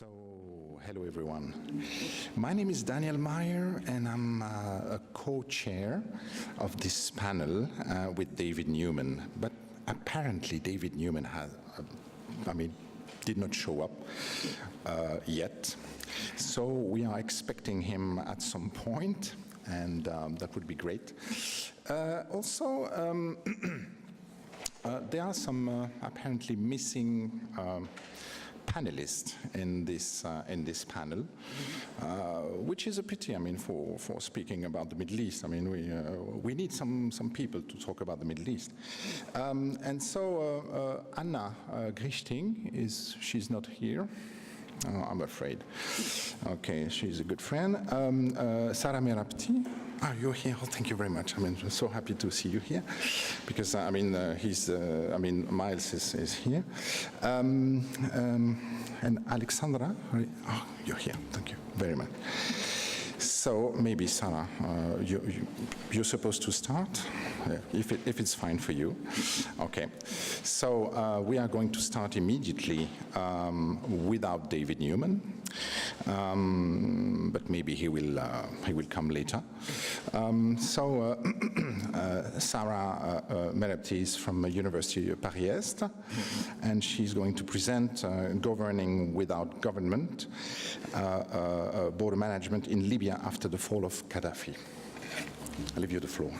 So, hello everyone. My name is Daniel Meyer and I'm a co-chair of this panel with David Newman. But apparently David Newman did not show up yet. So we are expecting him at some point, and that would be great. Also, there are some apparently missing panelists in this panel, which is a pity. I mean, for speaking about the Middle East. I mean, we need some people to talk about the Middle East. And so Anna Grichting she's not here. Oh, I'm afraid. Okay, she's a good friend. Sara Merabti. Ah, you're here. Oh, thank you very much. I mean, I'm so happy to see you here, because Miles is here. And Alexandra. Oh, you're here. Thank you very much. So maybe Sara, you're supposed to start, if it's fine for you. Okay. So we are going to start immediately without David Newman, but maybe he will come later. Sara Merabti is from University Paris Est, and she's going to present Governing Without Government, Border Management in Libya after the fall of Qadhafi. I'll leave you the floor.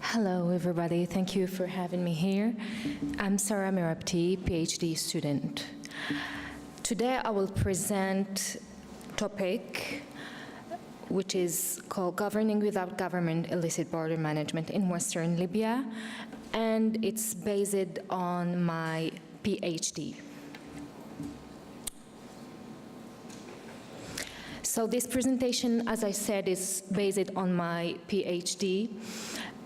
Hello, everybody. Thank you for having me here. I'm Sara Merabti, PhD student. Today, I will present a topic which is called Governing Without Government, Illicit Border Management in Western Libya, and it's based on my PhD. So this presentation, as I said, is based on my PhD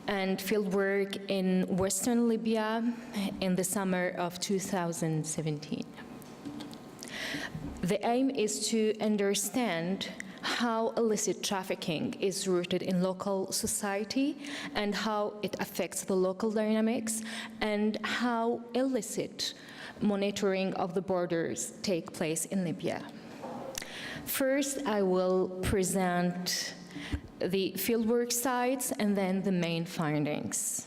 and fieldwork in Western Libya in the summer of 2017. The aim is to understand how illicit trafficking is rooted in local society and how it affects the local dynamics, and how illicit monitoring of the borders take place in Libya. First, I will present the fieldwork sites and then the main findings.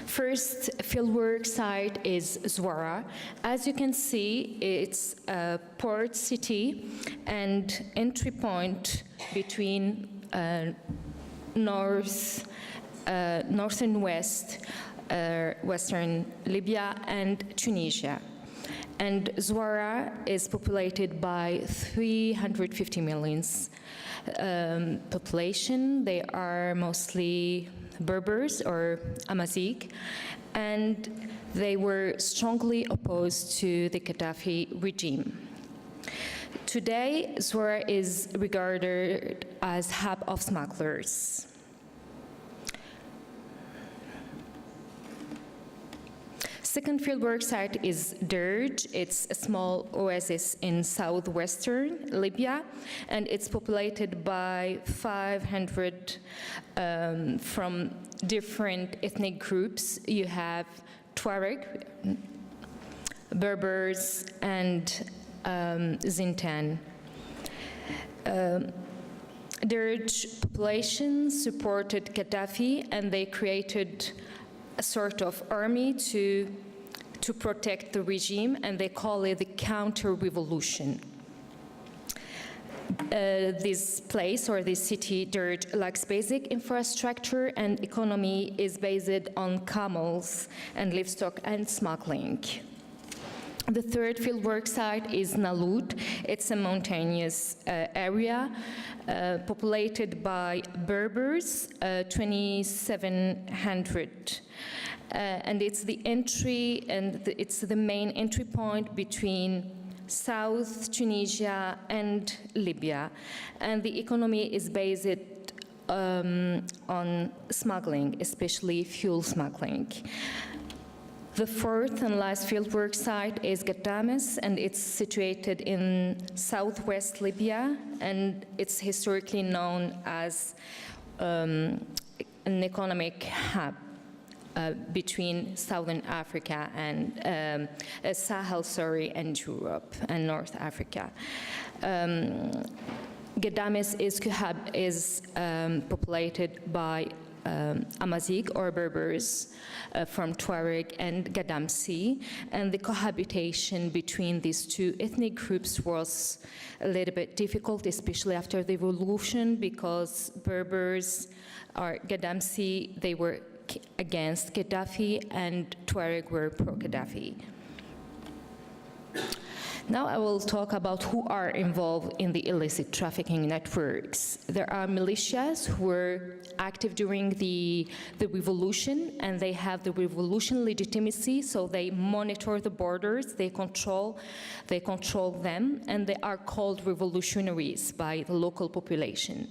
First fieldwork site is Zwara. As you can see, it's a port city and entry point between north and west, Western Libya and Tunisia. And Zwara is populated by 350 million population. They are mostly Berbers or Amazigh, and they were strongly opposed to the Qadhafi regime. Today, Zwara is regarded as hub of smugglers. Second fieldwork site is Derj. It's a small oasis in southwestern Libya, and it's populated by 500 from different ethnic groups. You have Tuareg, Berbers, and Zintan. Derj population supported Qadhafi, and they created a sort of army to protect the regime, and they call it the counter-revolution. This place, or this city, Derj, lacks basic infrastructure, and economy is based on camels and livestock and smuggling. The third fieldwork site is Nalud. It's a mountainous area populated by Berbers, 2,700. And it's the entry, and it's the main entry point between South Tunisia and Libya, and the economy is based on smuggling, especially fuel smuggling. The fourth and last fieldwork site is Ghadames, and it's situated in southwest Libya, and it's historically known as an economic hub between Southern Africa and Sahel, and Europe and North Africa. Ghadames is populated by Amazigh or Berbers from Tuareg and Gadamsi, and the cohabitation between these two ethnic groups was a little bit difficult, especially after the revolution, because Berbers or Gadamsi, they were against Qadhafi, and Tuareg were pro-Qadhafi. Now I will talk about who are involved in the illicit trafficking networks. There are militias who were active during the revolution, and they have the revolution legitimacy, so they monitor the borders, they control them, and they are called revolutionaries by the local population.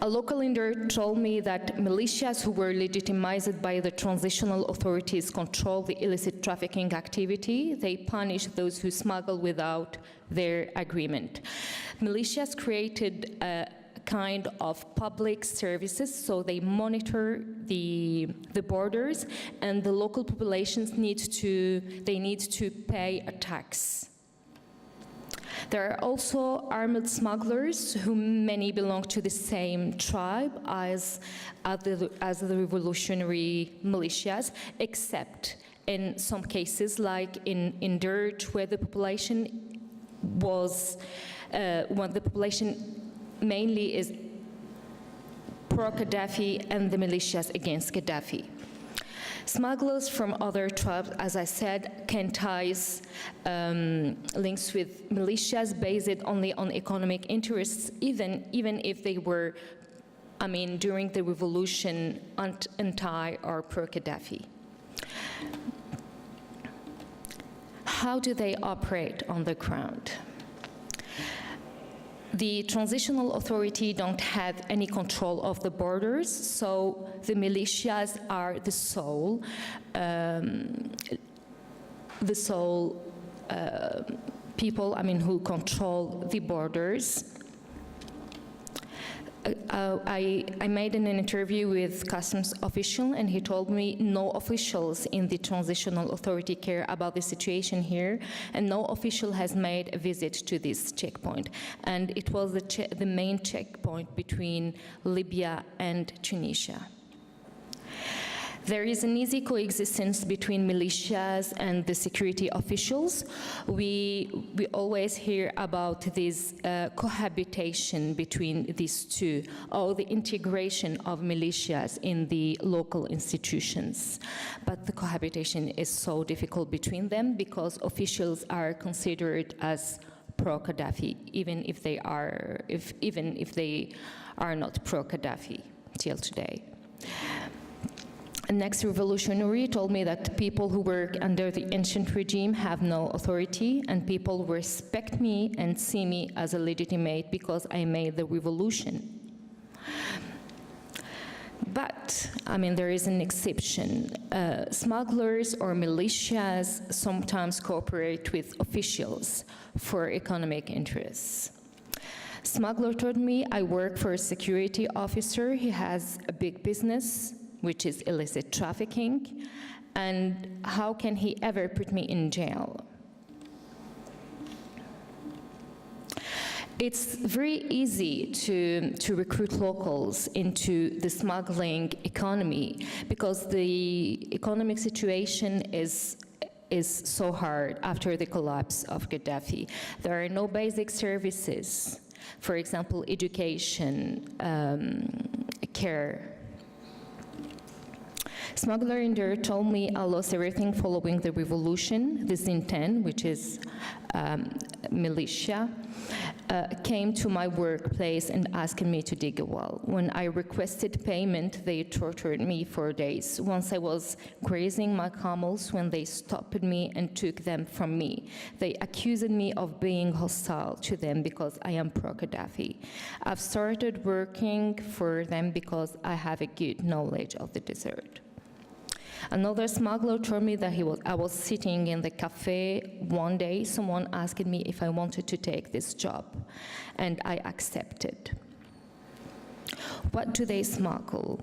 A local leader told me that militias who were legitimized by the transitional authorities control the illicit trafficking activity. They punish those who smuggle without their agreement. Militias created a kind of public services, so they monitor the borders, and the local populations need to pay a tax. There are also armed smugglers, who many belong to the same tribe as the revolutionary militias, except in some cases, like in Derg, where the population mainly is pro-Qadhafi and the militias against Qadhafi. Smugglers from other tribes, as I said, can ties links with militias based only on economic interests, even if they were, during the revolution, anti or pro-Qadhafi. How do they operate on the ground? The transitional authority don't have any control of the borders, so the militias are the sole people, who control the borders. I made an interview with customs official, and he told me no officials in the transitional authority care about the situation here, and no official has made a visit to this checkpoint. And it was the main checkpoint between Libya and Tunisia. There is an easy coexistence between militias and the security officials. We always hear about this cohabitation between these two, or the integration of militias in the local institutions. But the cohabitation is so difficult between them because officials are considered as pro-Qadhafi, even if they are not pro-Qadhafi till today. The next revolutionary told me that people who work under the ancient regime have no authority, and people respect me and see me as a legitimate because I made the revolution. But, there is an exception. Smugglers or militias sometimes cooperate with officials for economic interests. Smuggler told me, I work for a security officer. He has a big business, which is illicit trafficking, and how can he ever put me in jail? It's very easy to recruit locals into the smuggling economy because the economic situation is so hard after the collapse of Qadhafi. There are no basic services, for example, education, care. Smuggler in there told me I lost everything following the revolution, the Zinten, which is militia. came to my workplace and asked me to dig a well. When I requested payment, they tortured me for days. Once I was grazing my camels when they stopped me and took them from me. They accused me of being hostile to them because I am pro-Qadhafi. I've started working for them because I have a good knowledge of the desert. Another smuggler told me that I was sitting in the cafe one day. Someone asked me if I wanted to take this job, and I accepted. What do they smuggle?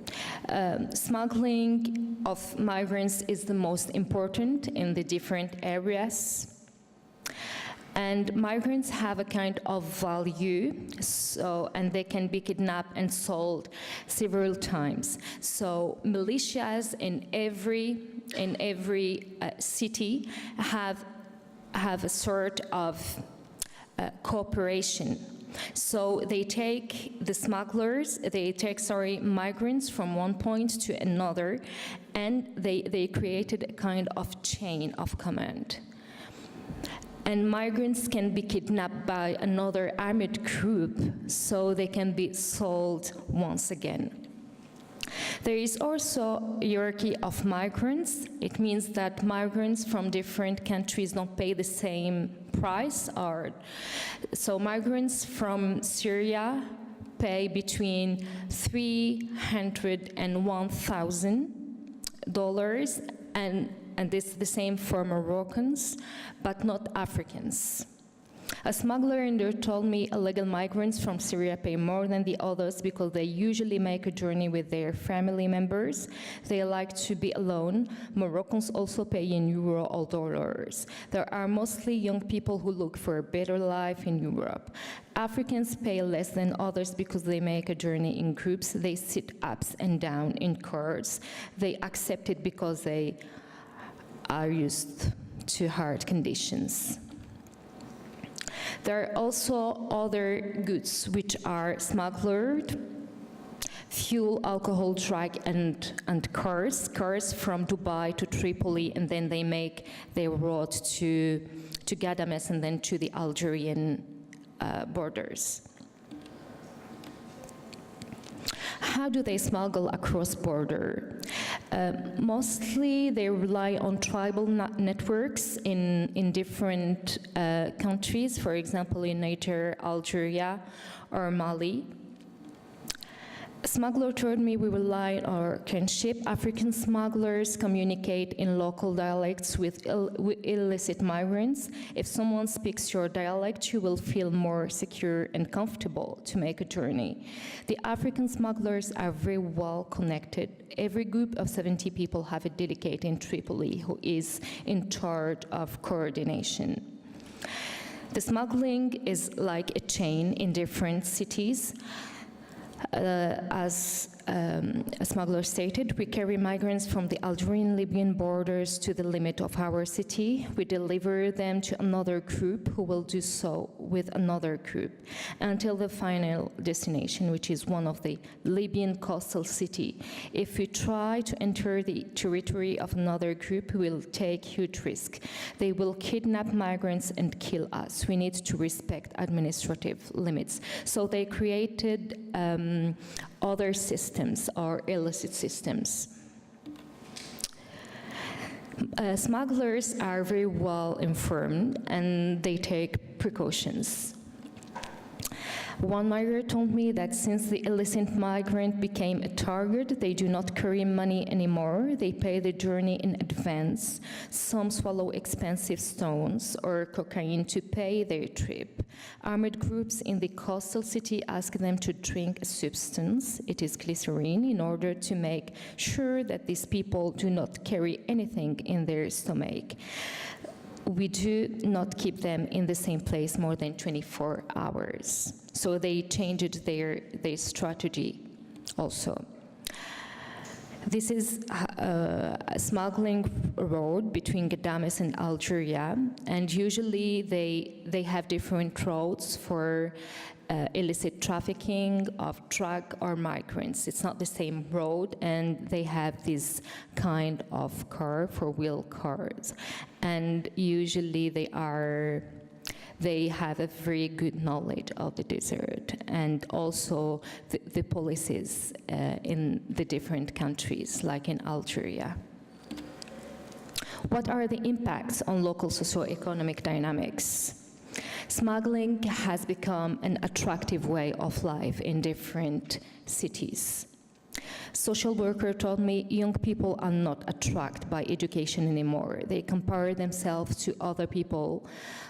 Smuggling of migrants is the most important in the different areas. And migrants have a kind of value, and they can be kidnapped and sold several times. So militias in every city have a sort of cooperation. So they take migrants from one point to another, and they created a kind of chain of command. And migrants can be kidnapped by another armed group, so they can be sold once again. There is also a hierarchy of migrants. It means that migrants from different countries don't pay the same price. So migrants from Syria pay between $300 and $1,000, and this is the same for Moroccans, but not Africans. A smuggler in there told me illegal migrants from Syria pay more than the others because they usually make a journey with their family members. They like to be alone. Moroccans also pay in euro or dollars. There are mostly young people who look for a better life in Europe. Africans pay less than others because they make a journey in groups. They sit up and down in cars. They accept it because they are used to hard conditions. There are also other goods which are smuggled: fuel, alcohol, drug, and cars from Dubai to Tripoli, and then they make their road to Ghadames and then to the Algerian borders. How do they smuggle across border? Mostly they rely on tribal networks in different countries, for example in Niger, Algeria, or Mali. A smuggler told me we rely on our kinship. African smugglers communicate in local dialects with illicit migrants. If someone speaks your dialect, you will feel more secure and comfortable to make a journey. The African smugglers are very well connected. Every group of 70 people have a delegate in Tripoli who is in charge of coordination. The smuggling is like a chain in different cities. As a smuggler stated, we carry migrants from the Algerian-Libyan borders to the limit of our city. We deliver them to another group who will do so with another group until the final destination, which is one of the Libyan coastal city. If we try to enter the territory of another group, we will take huge risk. They will kidnap migrants and kill us. We need to respect administrative limits. So they created other systems or illicit systems. Smugglers are very well informed and they take precautions. One migrant told me that since the illicit migrant became a target, they do not carry money anymore. They pay the journey in advance. Some swallow expensive stones or cocaine to pay their trip. Armed groups in the coastal city ask them to drink a substance, it is glycerine, in order to make sure that these people do not carry anything in their stomach. We do not keep them in the same place more than 24 hours. So they changed their strategy also. This is a smuggling road between Ghadames and Algeria, and usually they have different roads for illicit trafficking of drug or migrants. It's not the same road, and they have this kind of car, four-wheel cars, and usually they are they have a very good knowledge of the desert and also the policies in the different countries, like in Algeria. What are the impacts on local socio-economic dynamics? Smuggling has become an attractive way of life in different cities. Social worker told me young people are not attracted by education anymore. They compare themselves to other people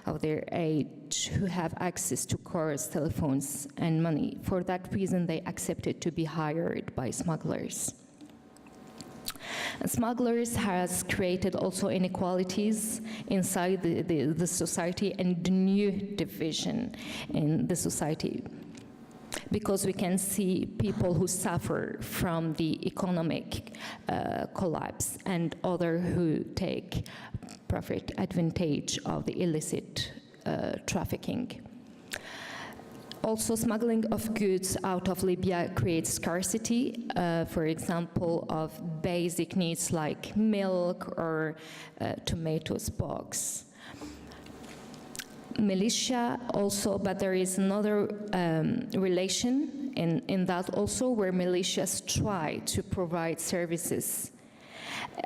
of their age who have access to cars, telephones, and money. For that reason, they accepted to be hired by smugglers. And smugglers has created also inequalities inside the society and new division in the society, because we can see people who suffer from the economic collapse and others who take profit advantage of the illicit trafficking. Also, smuggling of goods out of Libya creates scarcity, for example, of basic needs like milk or tomatoes box. Militia also, but there is another relation in that also, where militias try to provide services.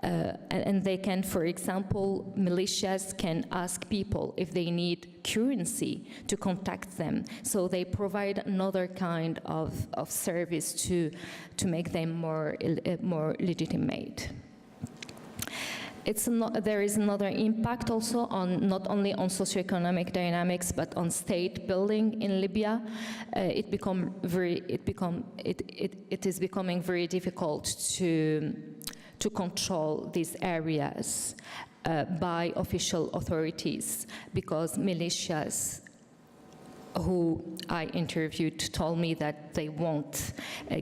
And they can, for example, militias can ask people if they need currency to contact them. So they provide another kind of service to make them more legitimate. There is another impact also on not only on socioeconomic dynamics but on state building in Libya. It is becoming very difficult to control these areas by official authorities, because militias who I interviewed told me that they won't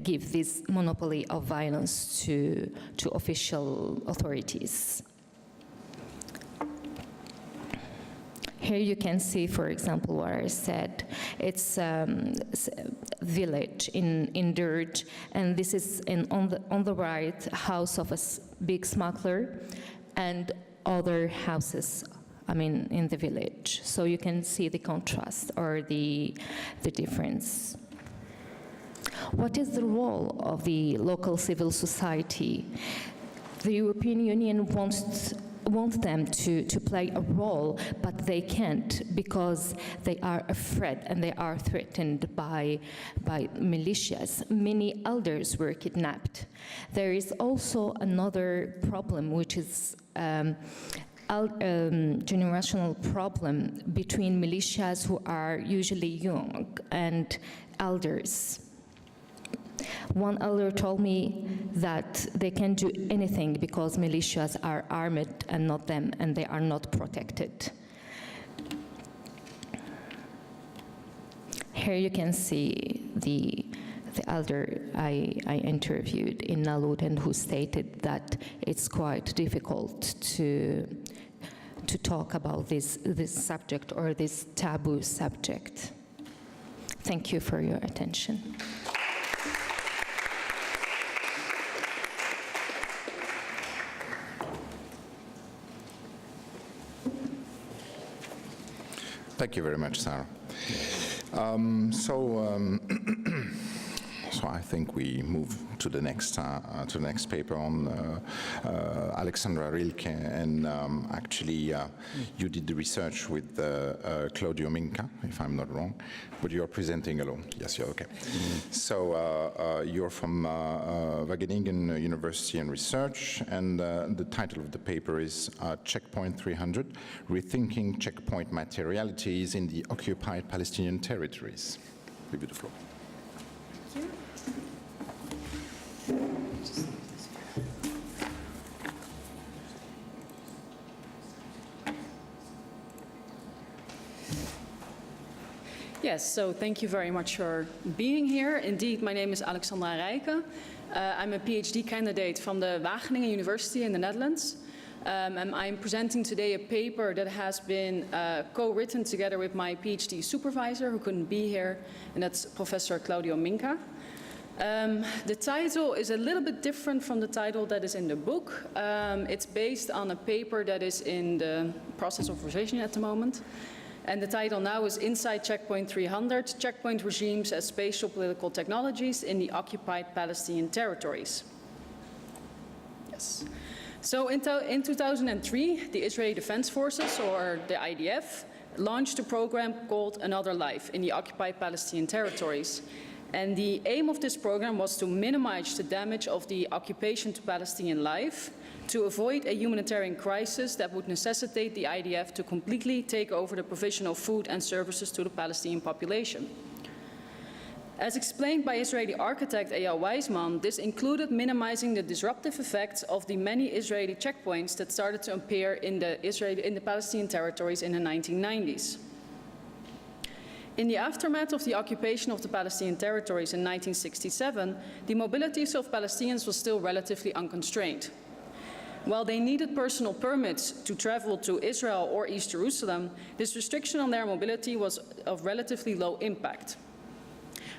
give this monopoly of violence to official authorities. Here you can see, for example, what I said. It's a village in dirt, and this is on the right, house of a big smuggler, and other houses, in the village. So you can see the contrast or the difference. What is the role of the local civil society? The European Union wants them to play a role, but they can't, because they are afraid and they are threatened by militias. Many elders were kidnapped. There is also another problem, which is generational problem between militias who are usually young and elders. One elder told me that they can't do anything because militias are armed and not them, and they are not protected. Here you can see the elder I interviewed in Nalud, and who stated that it's quite difficult to talk about this subject, or this taboo subject. Thank you for your attention. Thank you very much, Sara. So I think we move to the next paper on Alexandra Rijke, and actually you did the research with Claudio Minca, if I'm not wrong, but you're presenting alone. Yes, you're okay. So you're from Wageningen University and Research, and the title of the paper is Checkpoint 300, Rethinking Checkpoint Materialities in the Occupied Palestinian Territories. Give you the floor. Yes, so thank you very much for being here. Indeed, my name is Alexandra Rijke. I'm a PhD candidate from the Wageningen University in the Netherlands. And I'm presenting today a paper that has been co-written together with my PhD supervisor, who couldn't be here, and that's Professor Claudio Minca. The title is a little bit different from the title that is in the book. It's based on a paper that is in the process of revision at the moment. And the title now is Inside Checkpoint 300, Checkpoint Regimes as Spatial Political Technologies in the Occupied Palestinian Territories. Yes. So in 2003, the Israeli Defense Forces, or the IDF, launched a program called Another Life in the Occupied Palestinian Territories. And the aim of this program was to minimize the damage of the occupation to Palestinian life, to avoid a humanitarian crisis that would necessitate the IDF to completely take over the provision of food and services to the Palestinian population. As explained by Israeli architect Eyal Weizman, this included minimizing the disruptive effects of the many Israeli checkpoints that started to appear in the Palestinian territories in the 1990s. In the aftermath of the occupation of the Palestinian territories in 1967, the mobilities of Palestinians was still relatively unconstrained. While they needed personal permits to travel to Israel or East Jerusalem, this restriction on their mobility was of relatively low impact.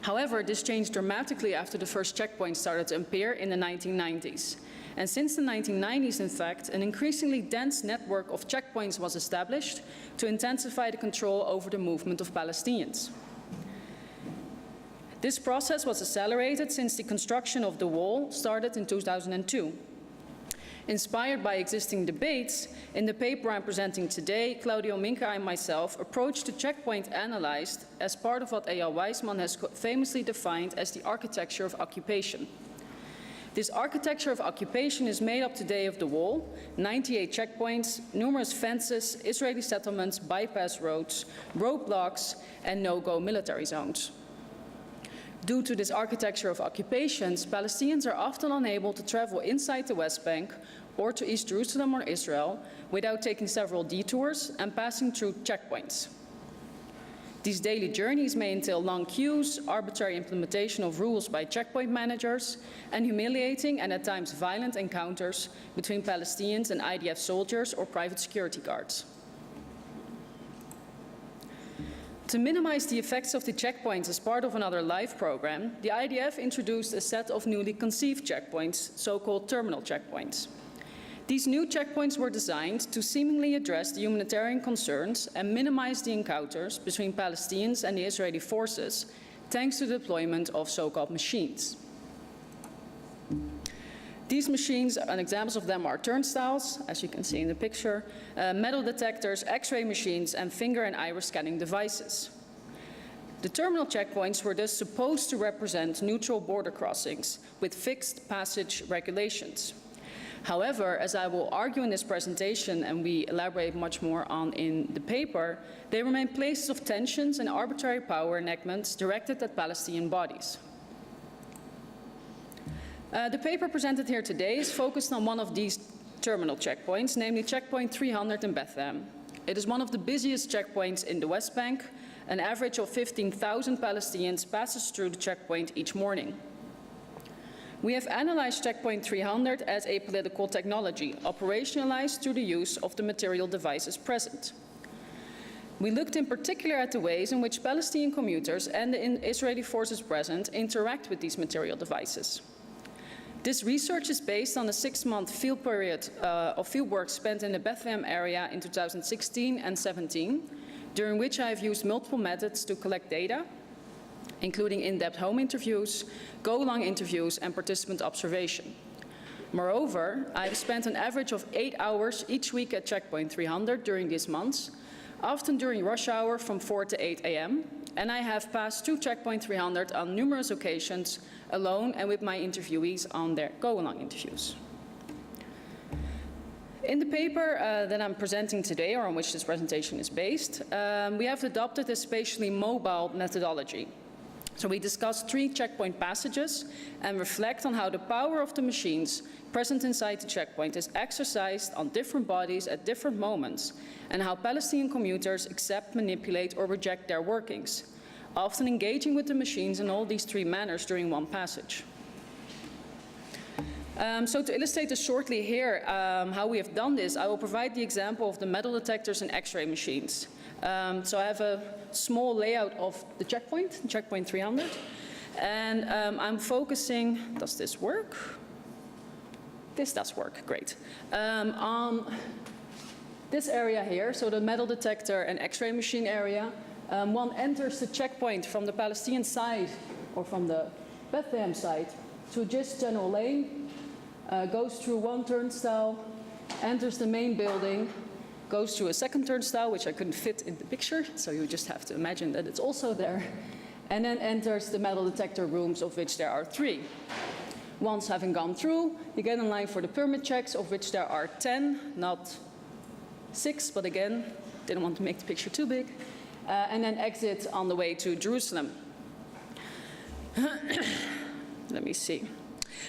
However, this changed dramatically after the first checkpoints started to appear in the 1990s. And since the 1990s, in fact, an increasingly dense network of checkpoints was established to intensify the control over the movement of Palestinians. This process was accelerated since the construction of the wall started in 2002. Inspired by existing debates, in the paper I'm presenting today, Claudio Minca and myself approached the checkpoint analyzed as part of what Eyal Weizman has famously defined as the architecture of occupation. This architecture of occupation is made up today of the wall, 98 checkpoints, numerous fences, Israeli settlements, bypass roads, roadblocks, and no-go military zones. Due to this architecture of occupations, Palestinians are often unable to travel inside the West Bank or to East Jerusalem or Israel without taking several detours and passing through checkpoints. These daily journeys may entail long queues, arbitrary implementation of rules by checkpoint managers, and humiliating and at times violent encounters between Palestinians and IDF soldiers or private security guards. To minimize the effects of the checkpoints as part of Another Life program, the IDF introduced a set of newly conceived checkpoints, so-called terminal checkpoints. These new checkpoints were designed to seemingly address the humanitarian concerns and minimize the encounters between Palestinians and the Israeli forces, thanks to the deployment of so-called machines. These machines, and examples of them are turnstiles, as you can see in the picture, metal detectors, X-ray machines, and finger and iris scanning devices. The terminal checkpoints were thus supposed to represent neutral border crossings with fixed passage regulations. However, as I will argue in this presentation, and we elaborate much more on in the paper, they remain places of tensions and arbitrary power enactments directed at Palestinian bodies. The paper presented here today is focused on one of these terminal checkpoints, namely checkpoint 300 in Bethlehem. It is one of the busiest checkpoints in the West Bank. An average of 15,000 Palestinians passes through the checkpoint each morning. We have analyzed checkpoint 300 as a political technology, operationalized through the use of the material devices present. We looked in particular at the ways in which Palestinian commuters and the Israeli forces present interact with these material devices. This research is based on a 6-month field period of fieldwork spent in the Bethlehem area in 2016 and 17, during which I have used multiple methods to collect data, including in-depth home interviews, go-along interviews, and participant observation. Moreover, I have spent an average of 8 hours each week at checkpoint 300 during these months, often during rush hour from 4 to 8 a.m., and I have passed through checkpoint 300 on numerous occasions, alone and with my interviewees on their go-along interviews. In the paper that I'm presenting today, or on which this presentation is based, we have adopted a spatially mobile methodology. So we discuss 3 checkpoint passages and reflect on how the power of the machines present inside the checkpoint is exercised on different bodies at different moments, and how Palestinian commuters accept, manipulate, or reject their workings, often engaging with the machines in all these 3 manners during one passage. So to illustrate this shortly here, how we have done this, I will provide the example of the metal detectors and X-ray machines. So I have a small layout of the checkpoint 300, and I'm focusing, does this work? This does work, great. On this area here, so the metal detector and X-ray machine area, one enters the checkpoint from the Palestinian side or from the Bethlehem side to just General Lane, goes through one turnstile, enters the main building, goes through a second turnstile, which I couldn't fit in the picture, so you just have to imagine that it's also there, and then enters the metal detector rooms, of which there are 3. Once having gone through, you get in line for the permit checks, of which there are 10, not 6, but again, didn't want to make the picture too big, and then exit on the way to Jerusalem. Let me see.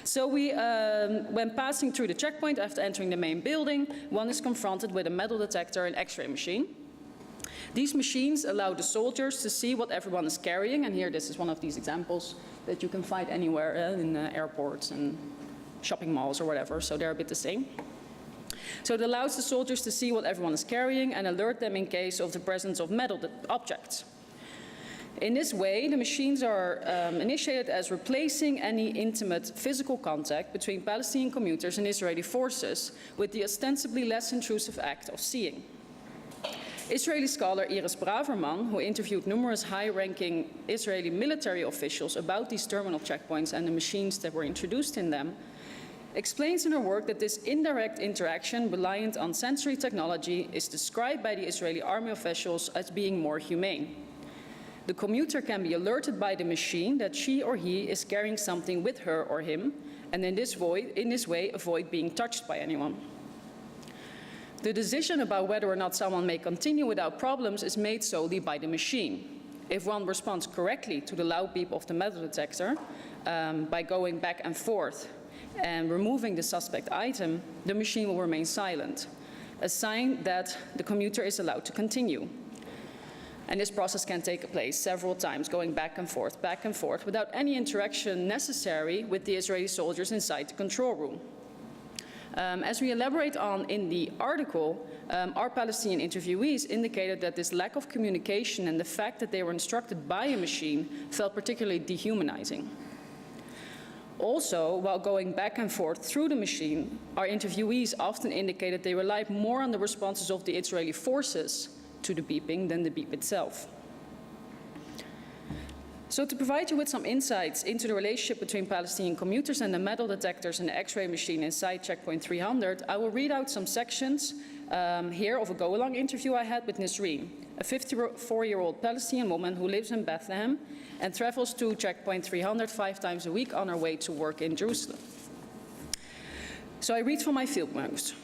So when passing through the checkpoint after entering the main building, one is confronted with a metal detector and X-ray machine. These machines allow the soldiers to see what everyone is carrying, and here this is one of these examples that you can find anywhere in airports and shopping malls or whatever, so they're a bit the same. So it allows the soldiers to see what everyone is carrying and alert them in case of the presence of metal objects. In this way, the machines are initiated as replacing any intimate physical contact between Palestinian commuters and Israeli forces with the ostensibly less intrusive act of seeing. Israeli scholar Iris Braverman, who interviewed numerous high-ranking Israeli military officials about these terminal checkpoints and the machines that were introduced in them, explains in her work that this indirect interaction reliant on sensory technology is described by the Israeli army officials as being more humane. The commuter can be alerted by the machine that she or he is carrying something with her or him, and in this way avoid being touched by anyone. The decision about whether or not someone may continue without problems is made solely by the machine. If one responds correctly to the loud beep of the metal detector by going back and forth and removing the suspect item, the machine will remain silent, a sign that the commuter is allowed to continue. And this process can take place several times, going back and forth, without any interaction necessary with the Israeli soldiers inside the control room. As we elaborate on in the article, our Palestinian interviewees indicated that this lack of communication and the fact that they were instructed by a machine felt particularly dehumanizing. Also, while going back and forth through the machine, our interviewees often indicated they relied more on the responses of the Israeli forces to the beeping than the beep itself. So to provide you with some insights into the relationship between Palestinian commuters and the metal detectors and the X-ray machine inside Checkpoint 300, I will read out some sections here of a go-along interview I had with Nisreen, a 54-year-old Palestinian woman who lives in Bethlehem and travels to Checkpoint 300 5 times a week on her way to work in Jerusalem. So I read from my field notes.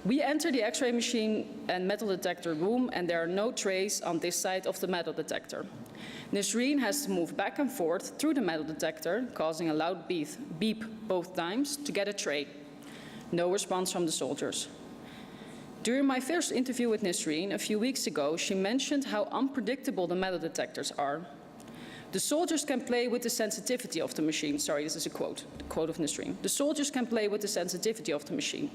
We enter the X-ray machine and metal detector room, and there are no trays on this side of the metal detector. Nisreen has to move back and forth through the metal detector, causing a loud beep both times to get a tray. No response from the soldiers. During my first interview with Nisreen a few weeks ago, she mentioned how unpredictable the metal detectors are. The soldiers can play with the sensitivity of the machine. Sorry, this is a quote of Nisreen. The soldiers can play with the sensitivity of the machine.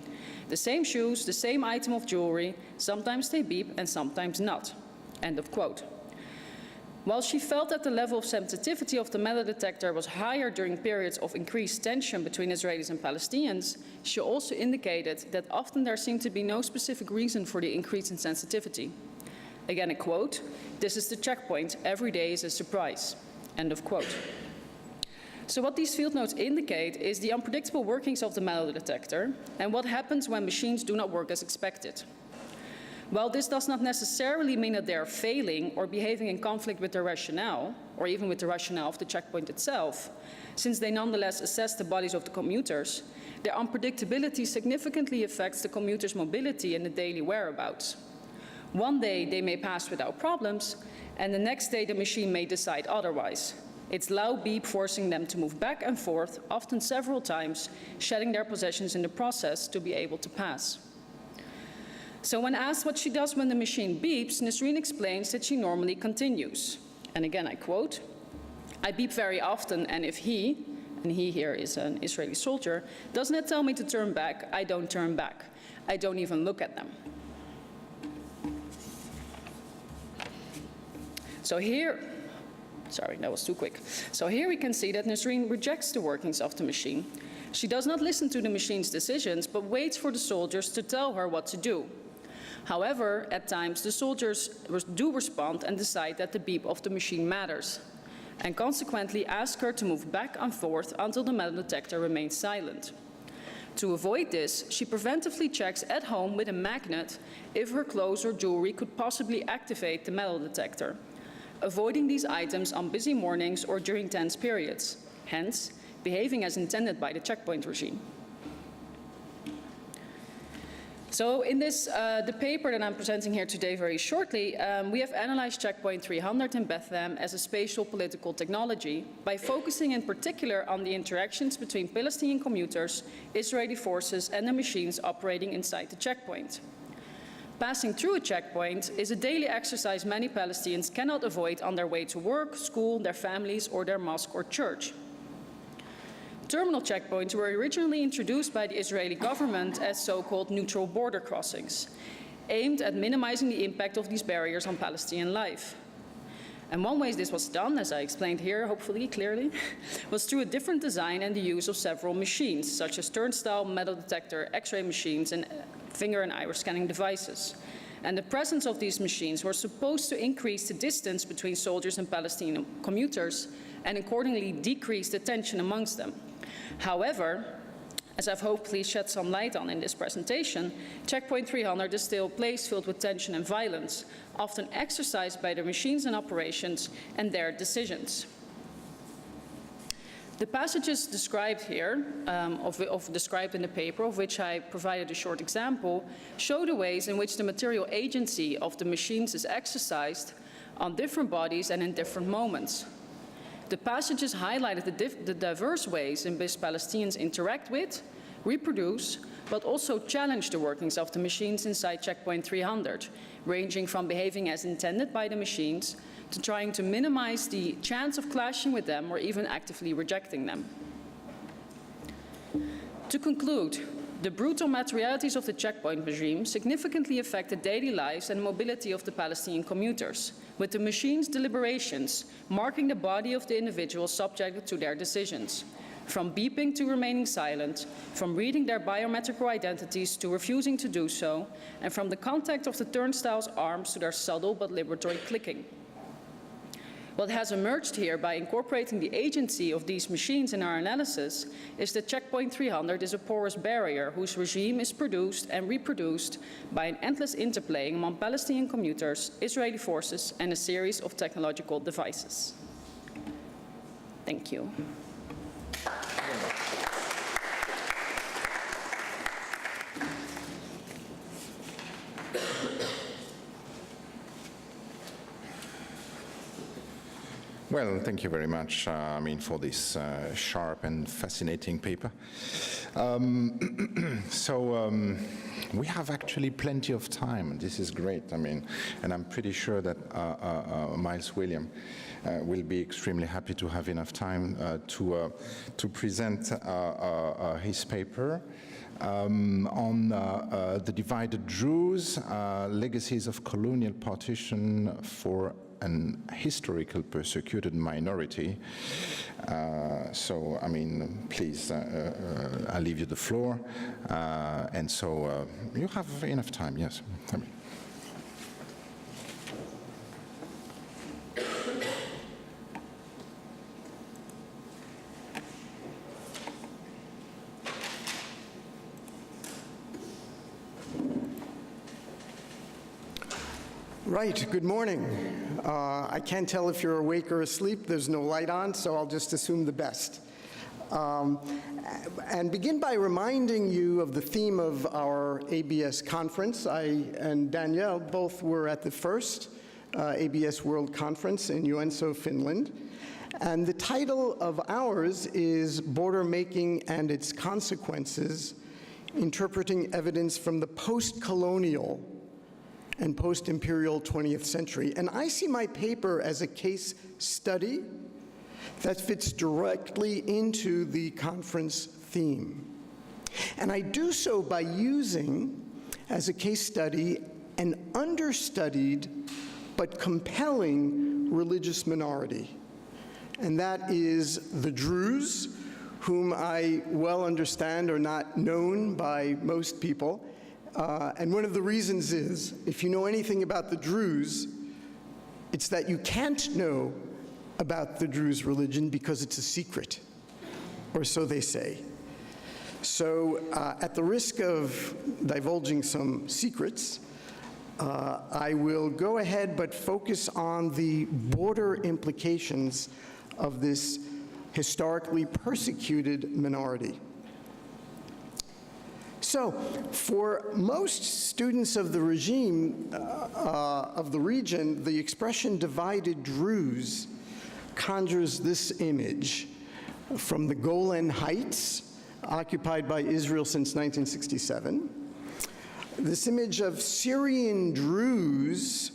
The same shoes, the same item of jewelry, sometimes they beep and sometimes not. End of quote. While she felt that the level of sensitivity of the metal detector was higher during periods of increased tension between Israelis and Palestinians, she also indicated that often there seemed to be no specific reason for the increase in sensitivity. Again, a quote, "This is the checkpoint, every day is a surprise." End of quote. So what these field notes indicate is the unpredictable workings of the metal detector and what happens when machines do not work as expected. While this does not necessarily mean that they are failing or behaving in conflict with their rationale, or even with the rationale of the checkpoint itself, since they nonetheless assess the bodies of the commuters, their unpredictability significantly affects the commuters' mobility and the daily whereabouts. One day they may pass without problems, and the next day the machine may decide otherwise. Its loud beep forcing them to move back and forth, often several times, shedding their possessions in the process to be able to pass. So when asked what she does when the machine beeps, Nisreen explains that she normally continues. And again, I quote, "I beep very often, and if he," and he here is an Israeli soldier, "doesn't tell me to turn back, I don't turn back. I don't even look at them." So here, sorry, that was too quick. So here we can see that Nisreen rejects the workings of the machine. She does not listen to the machine's decisions, but waits for the soldiers to tell her what to do. However, at times the soldiers do respond and decide that the beep of the machine matters, and consequently ask her to move back and forth until the metal detector remains silent. To avoid this, she preventively checks at home with a magnet if her clothes or jewelry could possibly activate the metal detector, avoiding these items on busy mornings or during tense periods, hence behaving as intended by the checkpoint regime. So in this, the paper that I'm presenting here today very shortly, we have analyzed Checkpoint 300 in Bethlehem as a spatial political technology by focusing in particular on the interactions between Palestinian commuters, Israeli forces, and the machines operating inside the checkpoint. Passing through a checkpoint is a daily exercise many Palestinians cannot avoid on their way to work, school, their families, or their mosque or church. Terminal checkpoints were originally introduced by the Israeli government as so-called neutral border crossings, aimed at minimizing the impact of these barriers on Palestinian life. And one way this was done, as I explained here, hopefully clearly, was through a different design and the use of several machines, such as turnstile, metal detector, X-ray machines, and finger and iris scanning devices. And the presence of these machines were supposed to increase the distance between soldiers and Palestinian commuters, and accordingly decrease the tension amongst them. However, as I've hopefully shed some light on in this presentation, Checkpoint 300 is still a place filled with tension and violence, often exercised by the machines and operations and their decisions. The passages described here, described in the paper, of which I provided a short example, show the ways in which the material agency of the machines is exercised on different bodies and in different moments. The passages highlighted the diverse ways in which Palestinians interact with, reproduce, but also challenge the workings of the machines inside Checkpoint 300, ranging from behaving as intended by the machines to trying to minimize the chance of clashing with them or even actively rejecting them. To conclude, the brutal materialities of the checkpoint regime significantly affect the daily lives and mobility of the Palestinian commuters, with the machine's deliberations marking the body of the individual subjected to their decisions, from beeping to remaining silent, from reading their biometrical identities to refusing to do so, and from the contact of the turnstile's arms to their subtle but liberatory clicking. What has emerged here by incorporating the agency of these machines in our analysis is that Checkpoint 300 is a porous barrier whose regime is produced and reproduced by an endless interplaying among Palestinian commuters, Israeli forces, and a series of technological devices. Thank you. Well, thank you very much, for this sharp and fascinating paper. We have actually plenty of time. This is great. And I'm pretty sure that Miles William will be extremely happy to have enough time to present his paper on the divided Druze, legacies of colonial partition for an historical persecuted minority. Please, I'll leave you the floor. You have enough time, yes. Right, good morning. I can't tell if you're awake or asleep. There's no light on, so I'll just assume the best. And begin by reminding you of the theme of our ABS conference. I and Danielle both were at the first ABS World Conference in Joensuu, Finland. And the title of ours is Border Making and Its Consequences, Interpreting Evidence from the Post-Colonial and post-imperial 20th century. And I see my paper as a case study that fits directly into the conference theme. And I do so by using, as a case study, an understudied but compelling religious minority. And that is the Druze, whom I well understand are not known by most people, And one of the reasons is, if you know anything about the Druze, it's that you can't know about the Druze religion because it's a secret, or so they say. So at the risk of divulging some secrets, I will go ahead but focus on the border implications of this historically persecuted minority. So, for most students of the regime, of the region, the expression divided Druze conjures this image from the Golan Heights, occupied by Israel since 1967. This image of Syrian Druze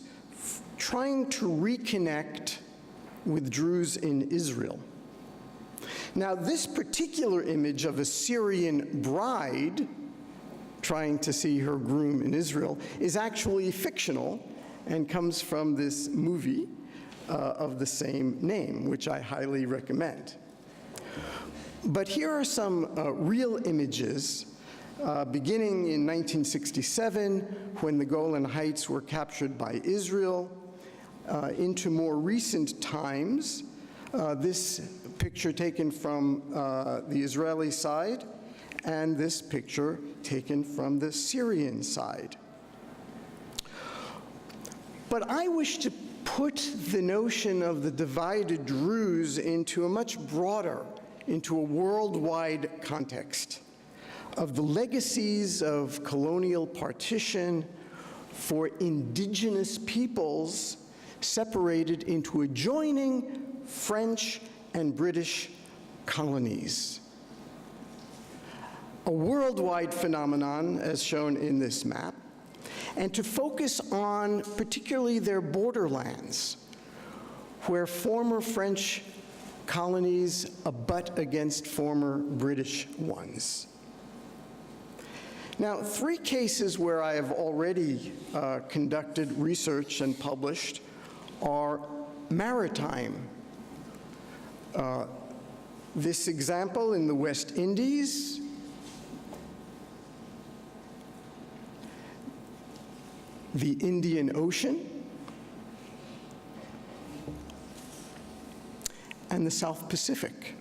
trying to reconnect with Druze in Israel. Now, this particular image of a Syrian bride trying to see her groom in Israel is actually fictional and comes from this movie of the same name, which I highly recommend. But here are some real images beginning in 1967, when the Golan Heights were captured by Israel, into more recent times. This picture taken from the Israeli side, and this picture taken from the Syrian side. But I wish to put the notion of the divided Druze into a much broader, into a worldwide context of the legacies of colonial partition for indigenous peoples separated into adjoining French and British colonies. A worldwide phenomenon, as shown in this map, and to focus on particularly their borderlands, where former French colonies abut against former British ones. Now, 3 cases where I have already conducted research and published are maritime. This example in the West Indies, the Indian Ocean, and the South Pacific.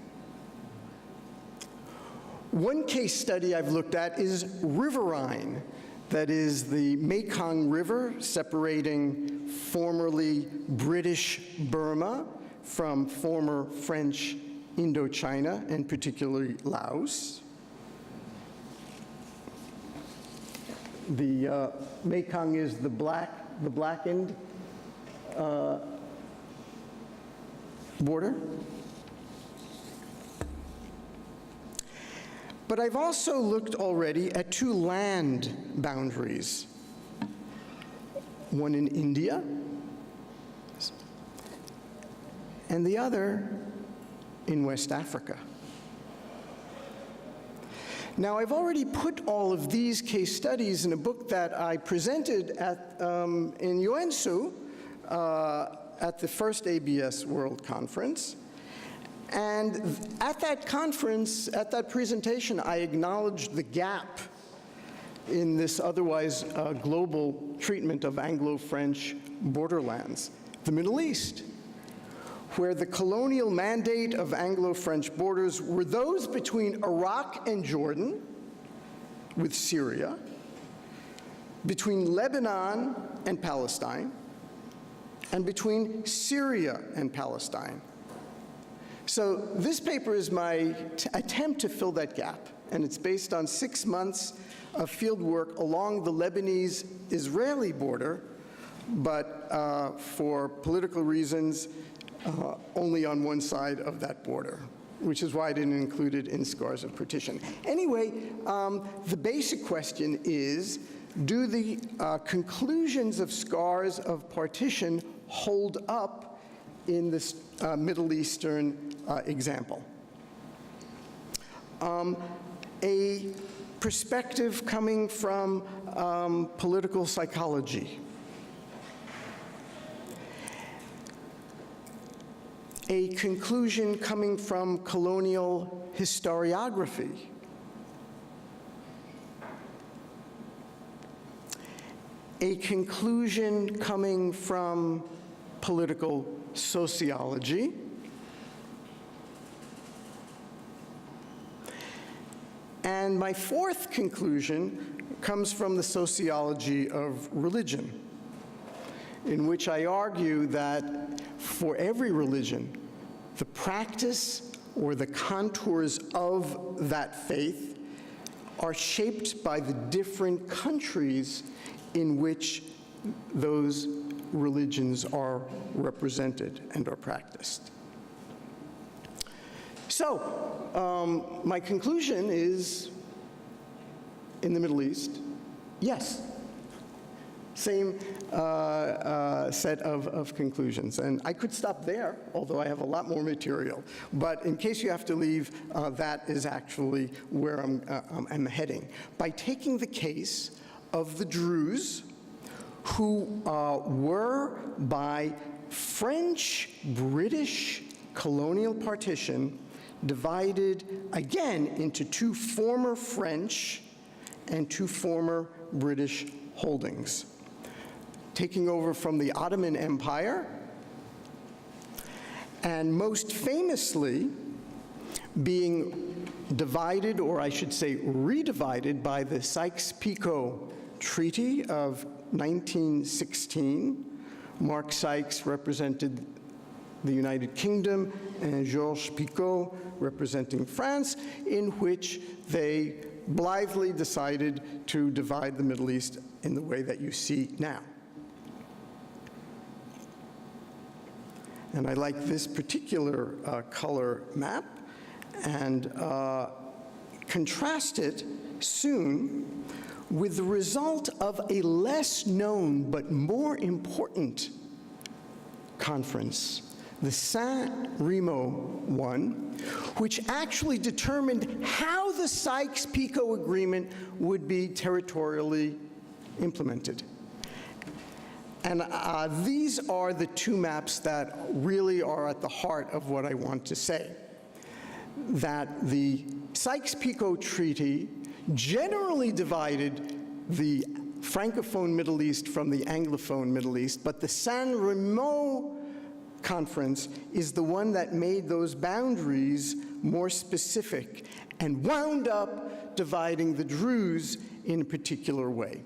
One case study I've looked at is riverine, that is the Mekong River separating formerly British Burma from former French Indochina, and particularly Laos. The Mekong is the blackened border. But I've also looked already at 2 land boundaries, one in India and the other in West Africa. Now, I've already put all of these case studies in a book that I presented at, in Joensuu at the first ABS World Conference. And at that conference, at that presentation, I acknowledged the gap in this otherwise global treatment of Anglo-French borderlands, the Middle East, where the colonial mandate of Anglo-French borders were those between Iraq and Jordan, with Syria, between Lebanon and Palestine, and between Syria and Palestine. So this paper is my attempt to fill that gap, and it's based on 6 months of field work along the Lebanese-Israeli border, but for political reasons, only on one side of that border, which is why I didn't include it in Scars of Partition. Anyway, the basic question is, do the conclusions of Scars of Partition hold up in this Middle Eastern example? A perspective coming from political psychology. A conclusion coming from colonial historiography. a conclusion coming from political sociology, and my fourth conclusion comes from the sociology of religion, in which I argue that for every religion, the practice or the contours of that faith are shaped by the different countries in which those religions are represented and are practiced. So, my conclusion is, in the Middle East, yes. Same set of conclusions. And I could stop there, although I have a lot more material. But in case you have to leave, that is actually where I'm heading. By taking the case of the Druze, who were, by French-British colonial partition, divided again into two former French and two former British holdings, taking over from the Ottoman Empire, and most famously being divided, or I should say redivided, by the Sykes-Picot Treaty of 1916. Mark Sykes represented the United Kingdom, and Georges Picot representing France, in which they blithely decided to divide the Middle East in the way that you see now. And I like this particular color map, and contrast it soon with the result of a less known but more important conference, the San Remo one, which actually determined how the Sykes-Picot Agreement would be territorially implemented. And these are the two maps that really are at the heart of what I want to say. That the Sykes-Picot Treaty generally divided the Francophone Middle East from the Anglophone Middle East, but the San Remo Conference is the one that made those boundaries more specific and wound up dividing the Druze in a particular way.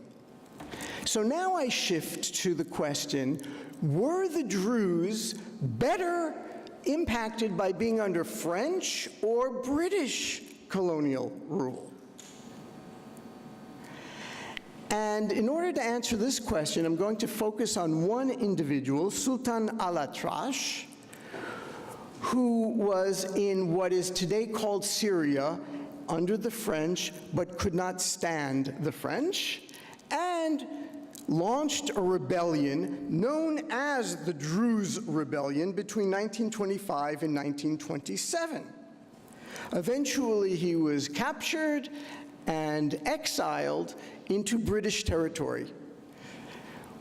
So now I shift to the question, were the Druze better impacted by being under French or British colonial rule? And in order to answer this question, I'm going to focus on one individual, Sultan al-Atrash, who was in what is today called Syria under the French, but could not stand the French, and launched a rebellion known as the Druze Rebellion between 1925 and 1927. Eventually, he was captured and exiled into British territory,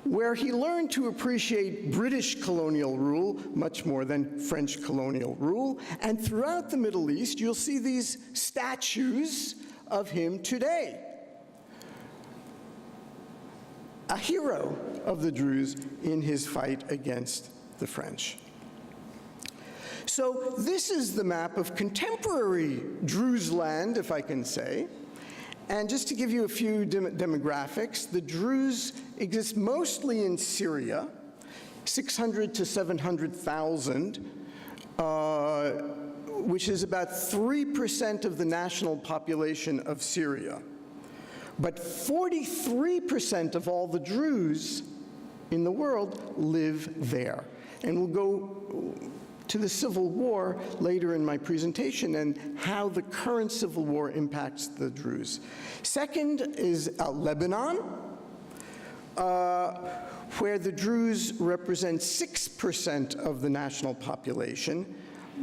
where he learned to appreciate British colonial rule much more than French colonial rule. And throughout the Middle East, you'll see these statues of him today. A hero of the Druze in his fight against the French. So this is the map of contemporary Druze land, if I can say. And just to give you a few demographics, the Druze exist mostly in Syria, 600 to 700,000, which is about 3% of the national population of Syria. But 43% of all the Druze in the world live there. And we'll go to the Civil War later in my presentation and how the current Civil War impacts the Druze. Second is Lebanon, where the Druze represent 6% of the national population,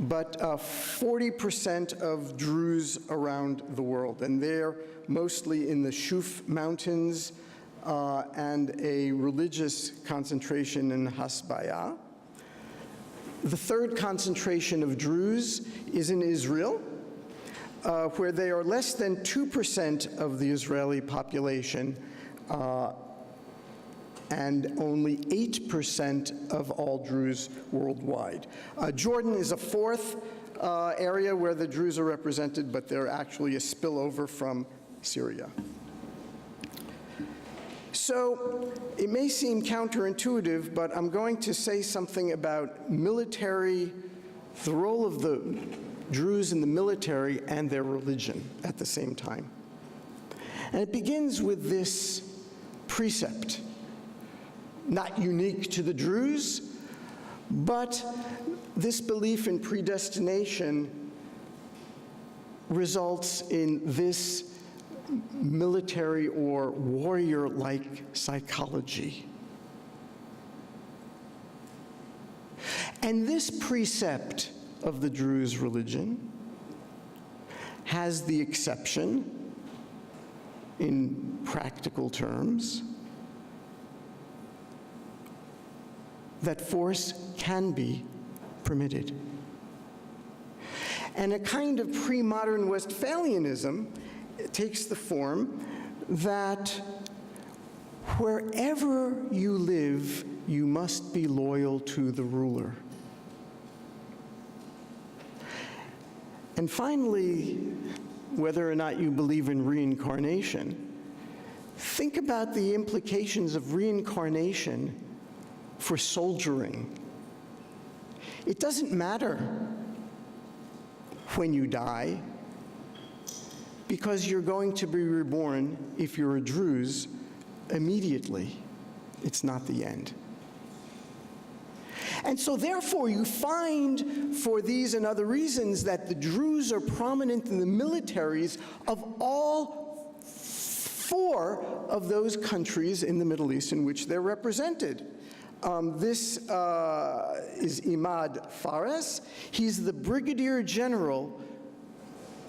but 40% of Druze around the world. And they're mostly in the Shuf Mountains and a religious concentration in Hasbaya. The third concentration of Druze is in Israel, where they are less than 2% of the Israeli population, and only 8% of all Druze worldwide. Jordan is a fourth area where the Druze are represented, but they're actually a spillover from Syria. So it may seem counterintuitive, but I'm going to say something about military, the role of the Druze in the military and their religion at the same time. And it begins with this precept, not unique to the Druze, but this belief in predestination results in this military or warrior-like psychology. And this precept of the Druze religion has the exception, in practical terms, that force can be permitted. And a kind of pre-modern Westphalianism takes the form that wherever you live, you must be loyal to the ruler. And finally, whether or not you believe in reincarnation, think about the implications of reincarnation for soldiering. It doesn't matter when you die, because you're going to be reborn, if you're a Druze, immediately. It's not the end. And so therefore you find, for these and other reasons, that the Druze are prominent in the militaries of all 4 of those countries in the Middle East in which they're represented. This is Imad Fares. He's the Brigadier General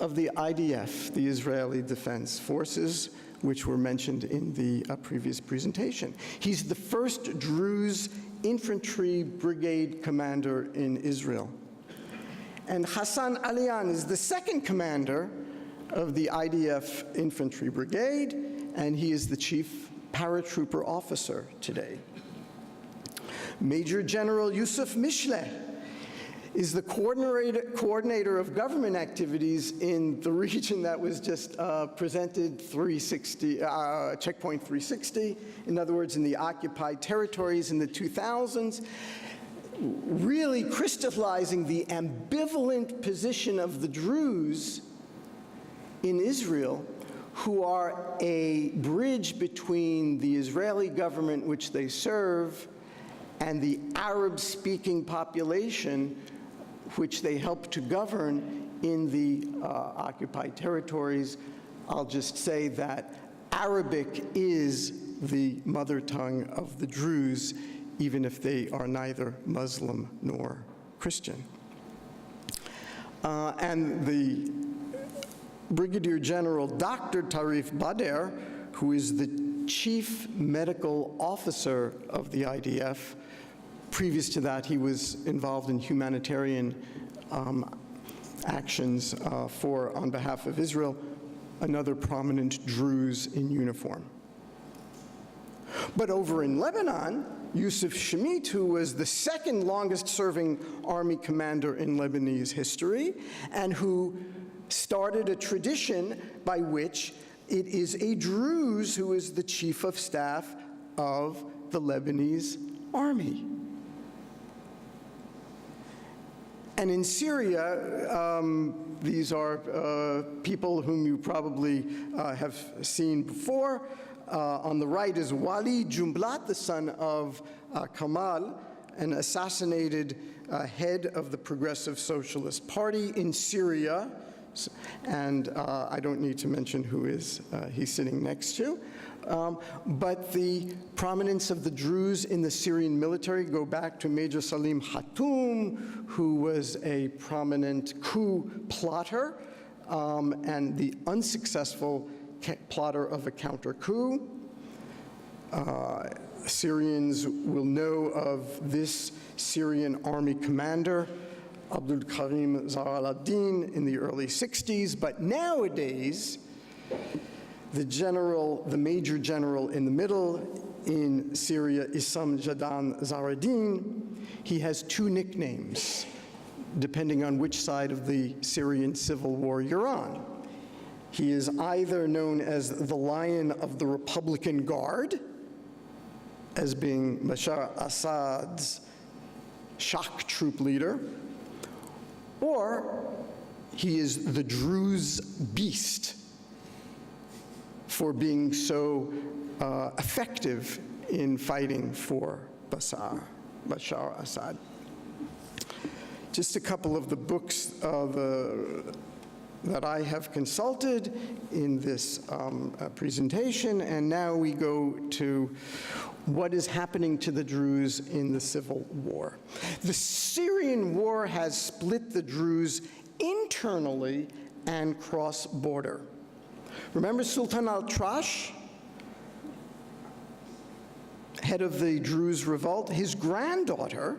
of the IDF, the Israeli Defense Forces, which were mentioned in the previous presentation. He's the first Druze infantry brigade commander in Israel. And Hassan Alian is the second commander of the IDF infantry brigade, and he is the chief paratrooper officer today. Major General Yusuf Mishle is the coordinator of government activities in the region that was just presented, checkpoint 360, in other words, in the occupied territories in the 2000s, really crystallizing the ambivalent position of the Druze in Israel, who are a bridge between the Israeli government, which they serve, and the Arab-speaking population, which they help to govern in the occupied territories. I'll just say that Arabic is the mother tongue of the Druze, even if they are neither Muslim nor Christian. And the Brigadier General Dr. Tarif Bader, who is the Chief Medical Officer of the IDF. Previous to that, he was involved in humanitarian actions on behalf of Israel, another prominent Druze in uniform. But over in Lebanon, Yusuf Shamit, who was the second longest serving army commander in Lebanese history, and who started a tradition by which it is a Druze who is the chief of staff of the Lebanese army. And in Syria, these are people whom you probably have seen before. On the right is Wali Jumblat, the son of Kamal, an assassinated head of the Progressive Socialist Party in Syria. And I don't need to mention who he's sitting next to. But the prominence of the Druze in the Syrian military go back to Major Salim Khattoum, who was a prominent coup plotter and the unsuccessful plotter of a counter-coup. Syrians will know of this Syrian army commander, Abdul Karim Zahr al-Din, in the early 60s, but nowadays, the major general in the middle in Syria, Issam Jadan Zahreddin, he has two nicknames, depending on which side of the Syrian civil war you're on. He is either known as the Lion of the Republican Guard, as being Bashar Assad's shock troop leader, or he is the Druze beast for being so effective in fighting for Bashar Assad. Just a couple of the books that I have consulted in this presentation, and now we go to what is happening to the Druze in the civil war. The Syrian war has split the Druze internally and cross-border. Remember Sultan al-Trash, head of the Druze revolt? His granddaughter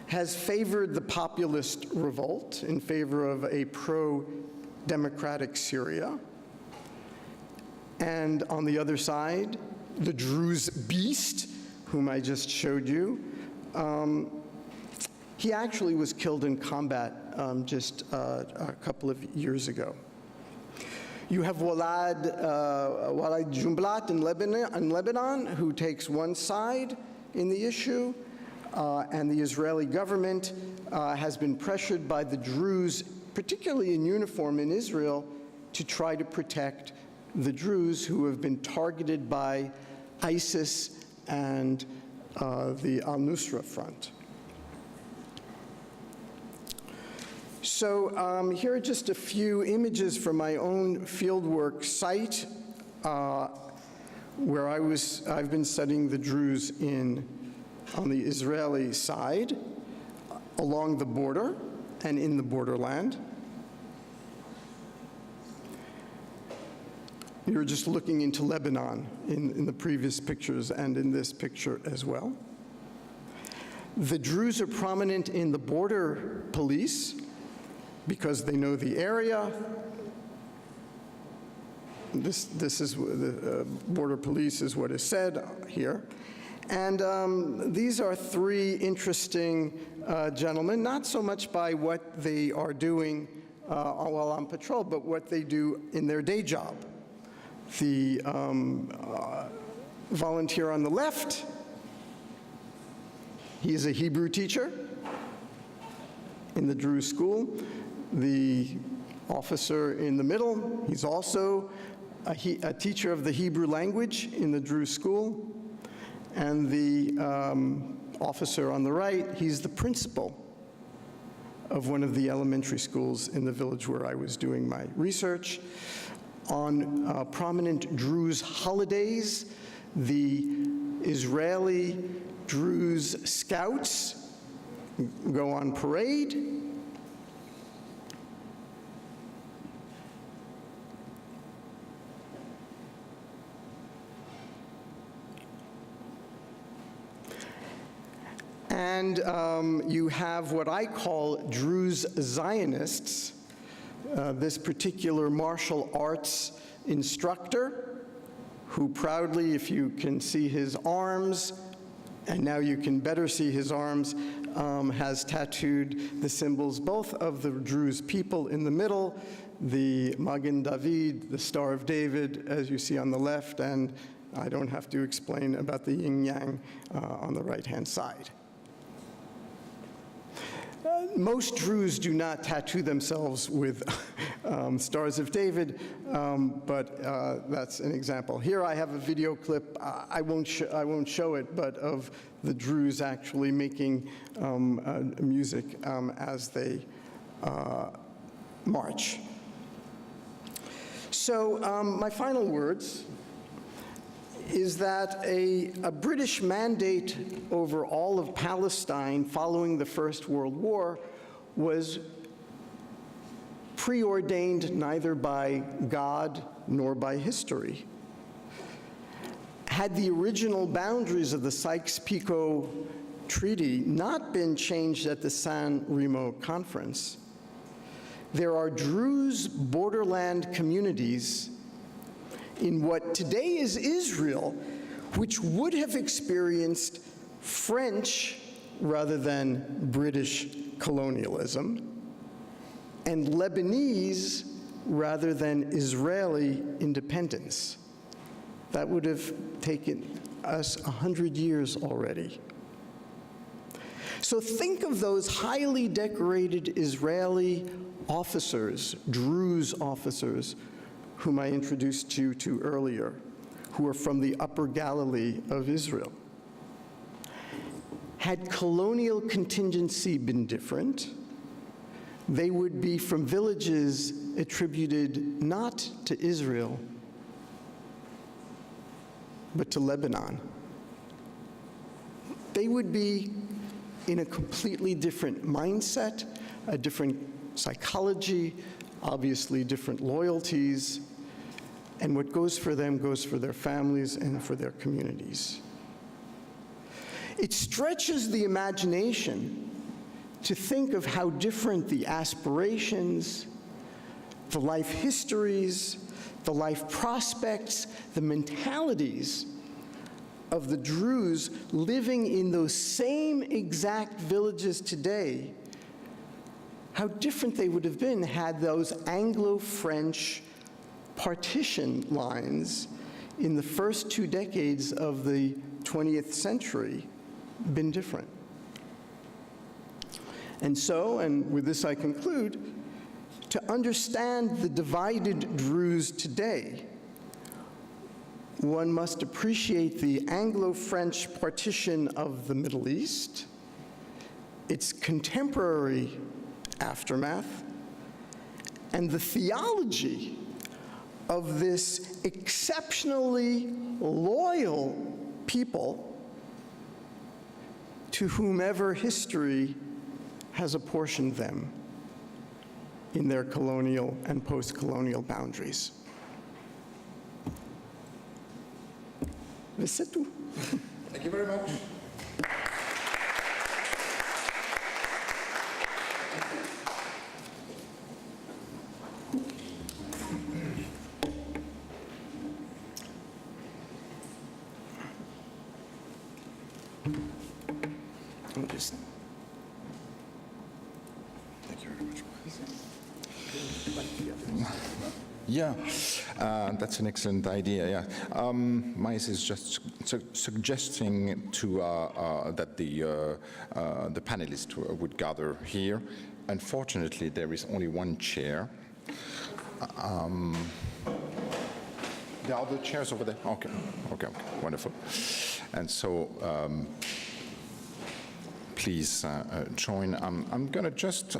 has favored the populist revolt in favor of a pro-democratic Syria. And on the other side, the Druze beast, whom I just showed you, he actually was killed in combat just a couple of years ago. You have Walid Jumblat in Lebanon, who takes one side in the issue, and the Israeli government has been pressured by the Druze, particularly in uniform in Israel, to try to protect the Druze who have been targeted by ISIS and the al-Nusra Front. So here are just a few images from my own fieldwork site where I've been studying the Druze on the Israeli side, along the border and in the borderland. You're just looking into Lebanon in the previous pictures and in this picture as well. The Druze are prominent in the border police because they know the area. This is the border police is what is said here. And these are three interesting gentlemen, not so much by what they are doing while on patrol, but what they do in their day job. The volunteer on the left, he is a Hebrew teacher in the Druze school. The officer in the middle, he's also a teacher of the Hebrew language in the Druze school. And the officer on the right, he's the principal of one of the elementary schools in the village where I was doing my research. On prominent Druze holidays, the Israeli Druze scouts go on parade. And you have what I call Druze Zionists, this particular martial arts instructor who proudly, if you can see his arms, and now you can better see his arms, has tattooed the symbols both of the Druze people in the middle, the Magen David, the Star of David, as you see on the left, and I don't have to explain about the yin-yang on the right-hand side. Most Druze do not tattoo themselves with Stars of David, but that's an example. Here I have a video clip, I won't show it, but of the Druze actually making music as they march. So my final words is that a British mandate over all of Palestine following the First World War was preordained neither by God nor by history. Had the original boundaries of the Sykes-Picot Treaty not been changed at the San Remo Conference, there are Druze borderland communities in what today is Israel, which would have experienced French rather than British colonialism, and Lebanese rather than Israeli independence. That would have taken us 100 years already. So think of those highly decorated Israeli officers, Druze officers, whom I introduced you to earlier, who are from the Upper Galilee of Israel. Had colonial contingency been different, they would be from villages attributed not to Israel, but to Lebanon. They would be in a completely different mindset, a different psychology, obviously different loyalties, and what goes for them goes for their families and for their communities. It stretches the imagination to think of how different the aspirations, the life histories, the life prospects, the mentalities of the Druze living in those same exact villages today, how different they would have been had those Anglo-French partition lines in the first 2 decades of the 20th century been different. And so, and with this I conclude, to understand the divided Druze today, one must appreciate the Anglo-French partition of the Middle East, its contemporary aftermath, and the theology of this exceptionally loyal people to whomever history has apportioned them in their colonial and post-colonial boundaries. C'est tout. Thank you very much. Thank you very much. Yeah, that's an excellent idea. Yeah, Mais is just suggesting to that the panelists would gather here. Unfortunately, there is only one chair. There are other chairs over there. Okay, wonderful. And so, please join. I'm going to just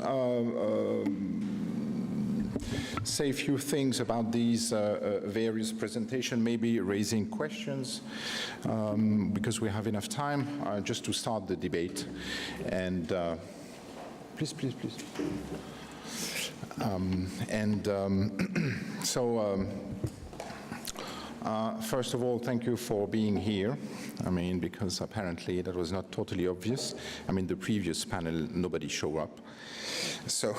say a few things about these various presentations, maybe raising questions, because we have enough time just to start the debate. And please. First of all, thank you for being here. I mean, because apparently that was not totally obvious. I mean, the previous panel, nobody showed up. So,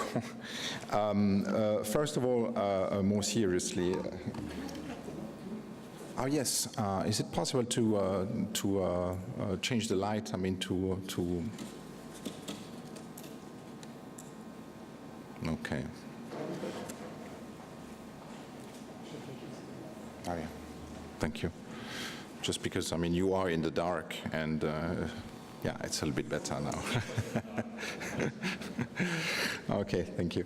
first of all, more seriously, oh yes, is it possible to change the light? I mean, okay. Oh yeah, thank you. Just because, I mean, you are in the dark, and yeah, it's a little bit better now. Okay, thank you.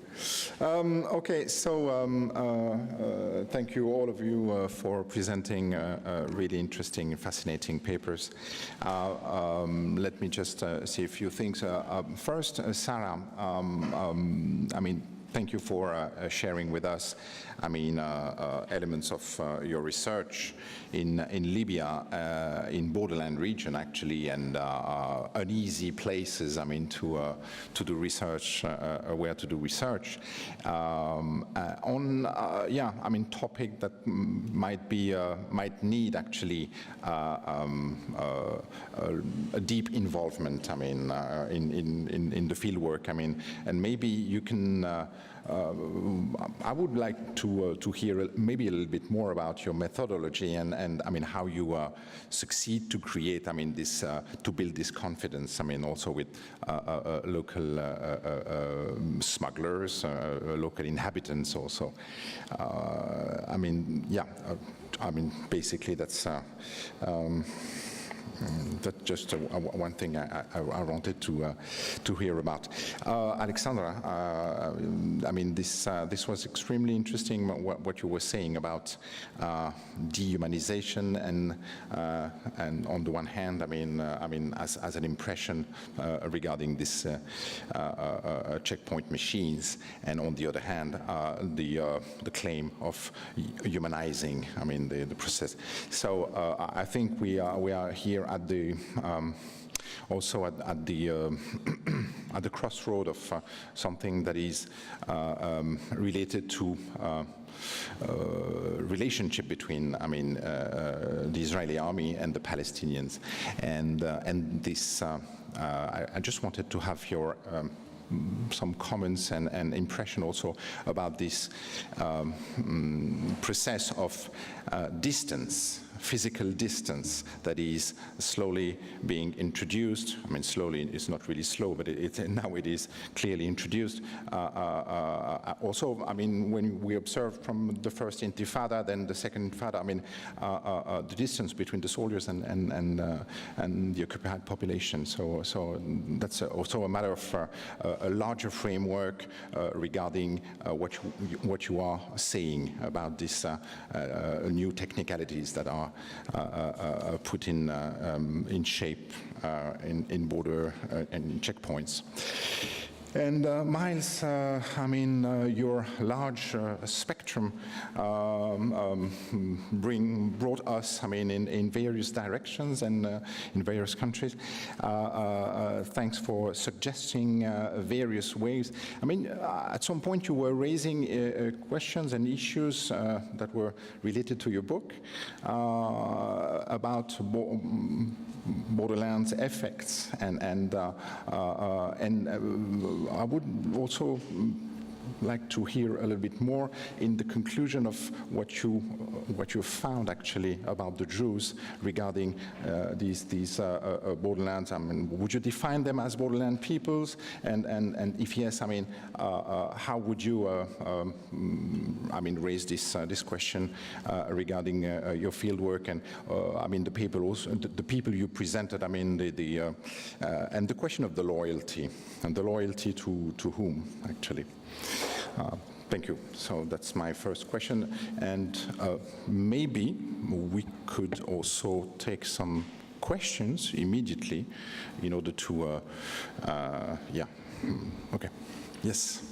Okay, so thank you, all of you, for presenting really interesting and fascinating papers. Let me just say a few things. First, Sara, I mean, thank you for sharing with us, I mean, elements of your research in Libya, in Borderlands region, actually, and uneasy places, I mean, to do research, where to do research on, yeah, I mean, topic that might need actually a deep involvement, I mean, in the field work, I mean, and maybe you can I would like to hear maybe a little bit more about your methodology and I mean how you succeed to create, I mean, this to build this confidence. I mean, also with local smugglers, local inhabitants also. I mean, yeah. I mean, basically that's. That's just one thing I wanted to hear about. Alexandra, I mean, this was extremely interesting what you were saying about dehumanization and on the one hand, I mean, as an impression regarding this checkpoint machines, and on the other hand, the claim of humanizing, I mean, the process. So I think we are here at the also at the at the crossroad of something that is related to relationship between, I mean, the Israeli army and the Palestinians, and this. I just wanted to have your. Some comments and impression also about this process of distance, physical distance that is slowly being introduced. I mean, slowly, it's not really slow, but now it is clearly introduced. Also, I mean, when we observe from the first Intifada, then the second Intifada, I mean, the distance between the soldiers and the occupied population. So that's also a matter of a larger framework regarding what you are saying about these new technicalities that are put in shape in border and checkpoints. And Miles, I mean, your large spectrum brought us, I mean, in various directions and in various countries. Thanks for suggesting various ways. I mean, at some point you were raising questions and issues that were related to your book about Borderlands effects and I would also like to hear a little bit more in the conclusion of what you found actually about the Druze regarding these borderlands. I mean, would you define them as borderland peoples? And if yes, I mean, how would you, I mean, raise this question regarding your fieldwork and I mean the people also, the people you presented. I mean and the question of the loyalty and the loyalty to whom actually. Thank you. So that's my first question. And maybe we could also take some questions immediately in order to, yeah. Okay. Yes.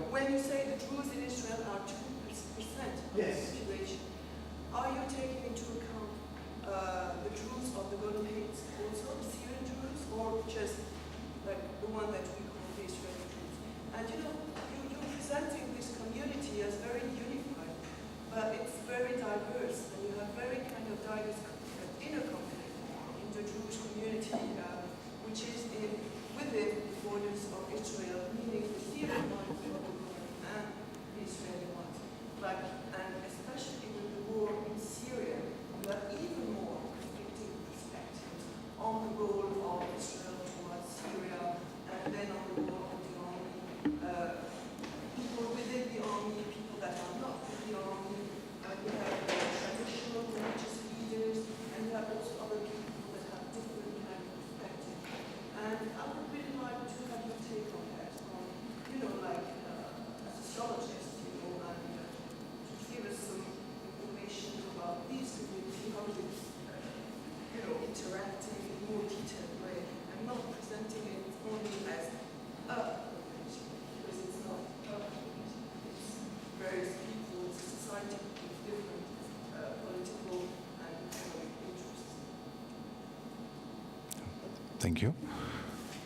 When you say the Druze in Israel are 2% of the population, are you taking into account the Druze of the Golden Heights, also the Syrian Druze, or just like the one that we call the Israeli Druze? And you know, you're presenting this community as very unified, but it's very diverse, and you have very kind of diverse inner conflict in the Jewish community, which is within the borders of Israel, meaning the Syrian ones and the Israeli ones. And especially with the war in Syria, you have even more conflicting perspectives on the role of Israel towards Syria, and then on the role of the army, people within the army, people that are not within the army. You have traditional religious leaders, and you have also other people that have different kind of perspective. And I would really like to have your take on that, on, you know, like a sociologist, you know, and to give us some information about these communities, how they Thank you.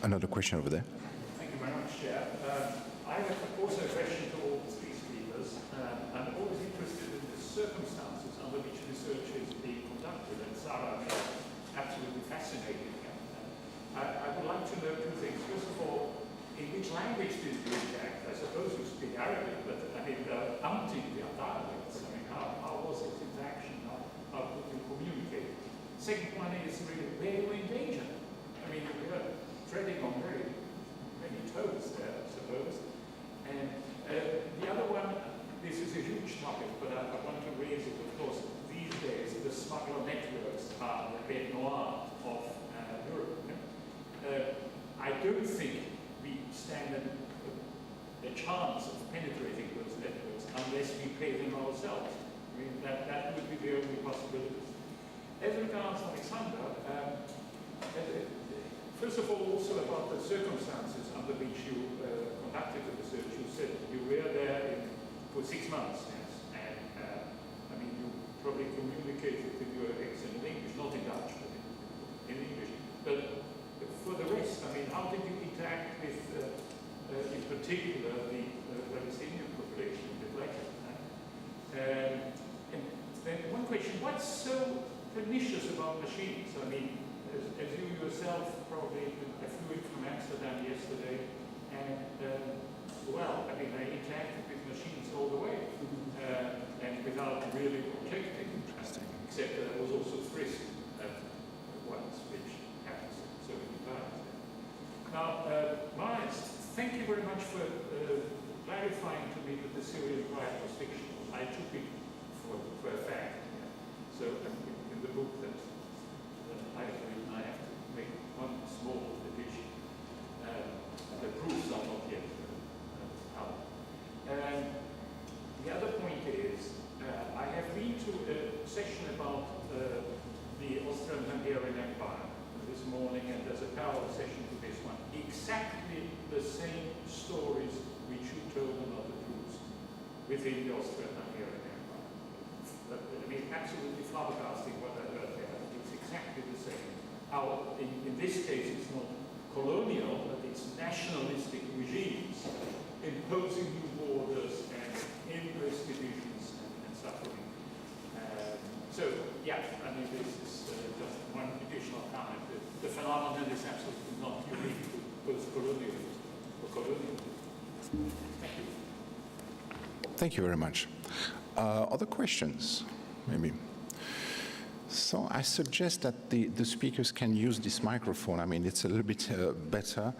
Another question over there. Thank you very much, Chair. I have also a question to all three speakers. I'm always interested in the circumstances under which research is being conducted, and Sara is absolutely fascinating. I would like to know two things. First of all, in which language did you interact? I suppose you speak Arabic, but I mean, Untitled dialects. I mean, how was it interaction? How could you communicate? Second one is really where you engage in. I mean, you're treading on very many toes there, I suppose. And the other one, this is a huge topic, but I want to raise it, of course. These days, the smuggler networks are the bête noire of Europe. I don't think we stand a chance of penetrating those networks unless we pay them ourselves. I mean, that would be the only possibility. As regards Alexandra, first of all, also about the circumstances under which you conducted the research. You said you were there for 6 months, yes, and I mean, you probably communicated with your excellent English, not in Dutch, but in English. But for the rest, I mean, how did you interact with, in particular, the Palestinian population with Rijke? And then one question, what's so pernicious about machines? I mean, as you yourself probably, I flew in from Amsterdam yesterday, and well, I mean, I interacted with machines all the way, and without really protecting, except that I was also frisked once, which happens so many times. Now, Maris, thank you very much for clarifying to me that the Syrian trial was fictional. I took it for a fact. Yeah. So in the book that I have written, I have to make one small addition. The proofs are not yet out. The other point is, I have been to a session about the Austrian-Hungarian Empire this morning, and there's a parallel session to this one. Exactly the same stories which you told about the Druze within the Austrian-Hungarian Empire. I mean, absolutely flabbergasting what I heard there. It's exactly the same. How, in this case, it's not colonial, but it's nationalistic regimes imposing new borders and endless divisions and suffering. So, yeah, I mean, this is just one additional comment. The phenomenon is absolutely not unique to post-colonialism or colonialism. Thank you. Thank you very much. Other questions, maybe? So I suggest that the speakers can use this microphone. I mean, it's a little bit better.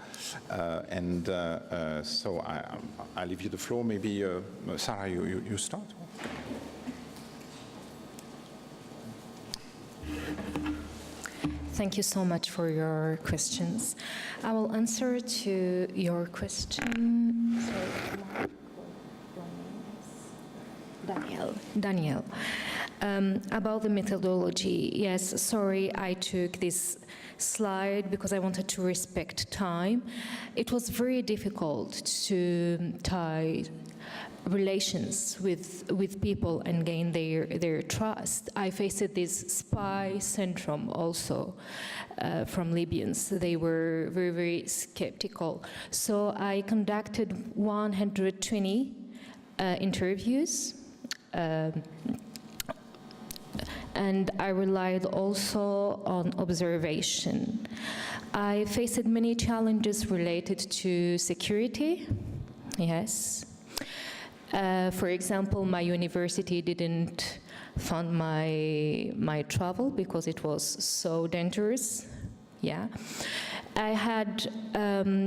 So I leave you the floor. Maybe, Sara, you start? Thank you so much for your questions. I will answer to your question. Sorry, Daniel. About the methodology, yes, sorry, I took this slide because I wanted to respect time. It was very difficult to tie relations with people and gain their trust. I faced this spy syndrome also from Libyans. They were very, very skeptical. So I conducted 120 interviews. And I relied also on observation. I faced many challenges related to security, yes. For example, my university didn't fund my travel because it was so dangerous, yeah. I had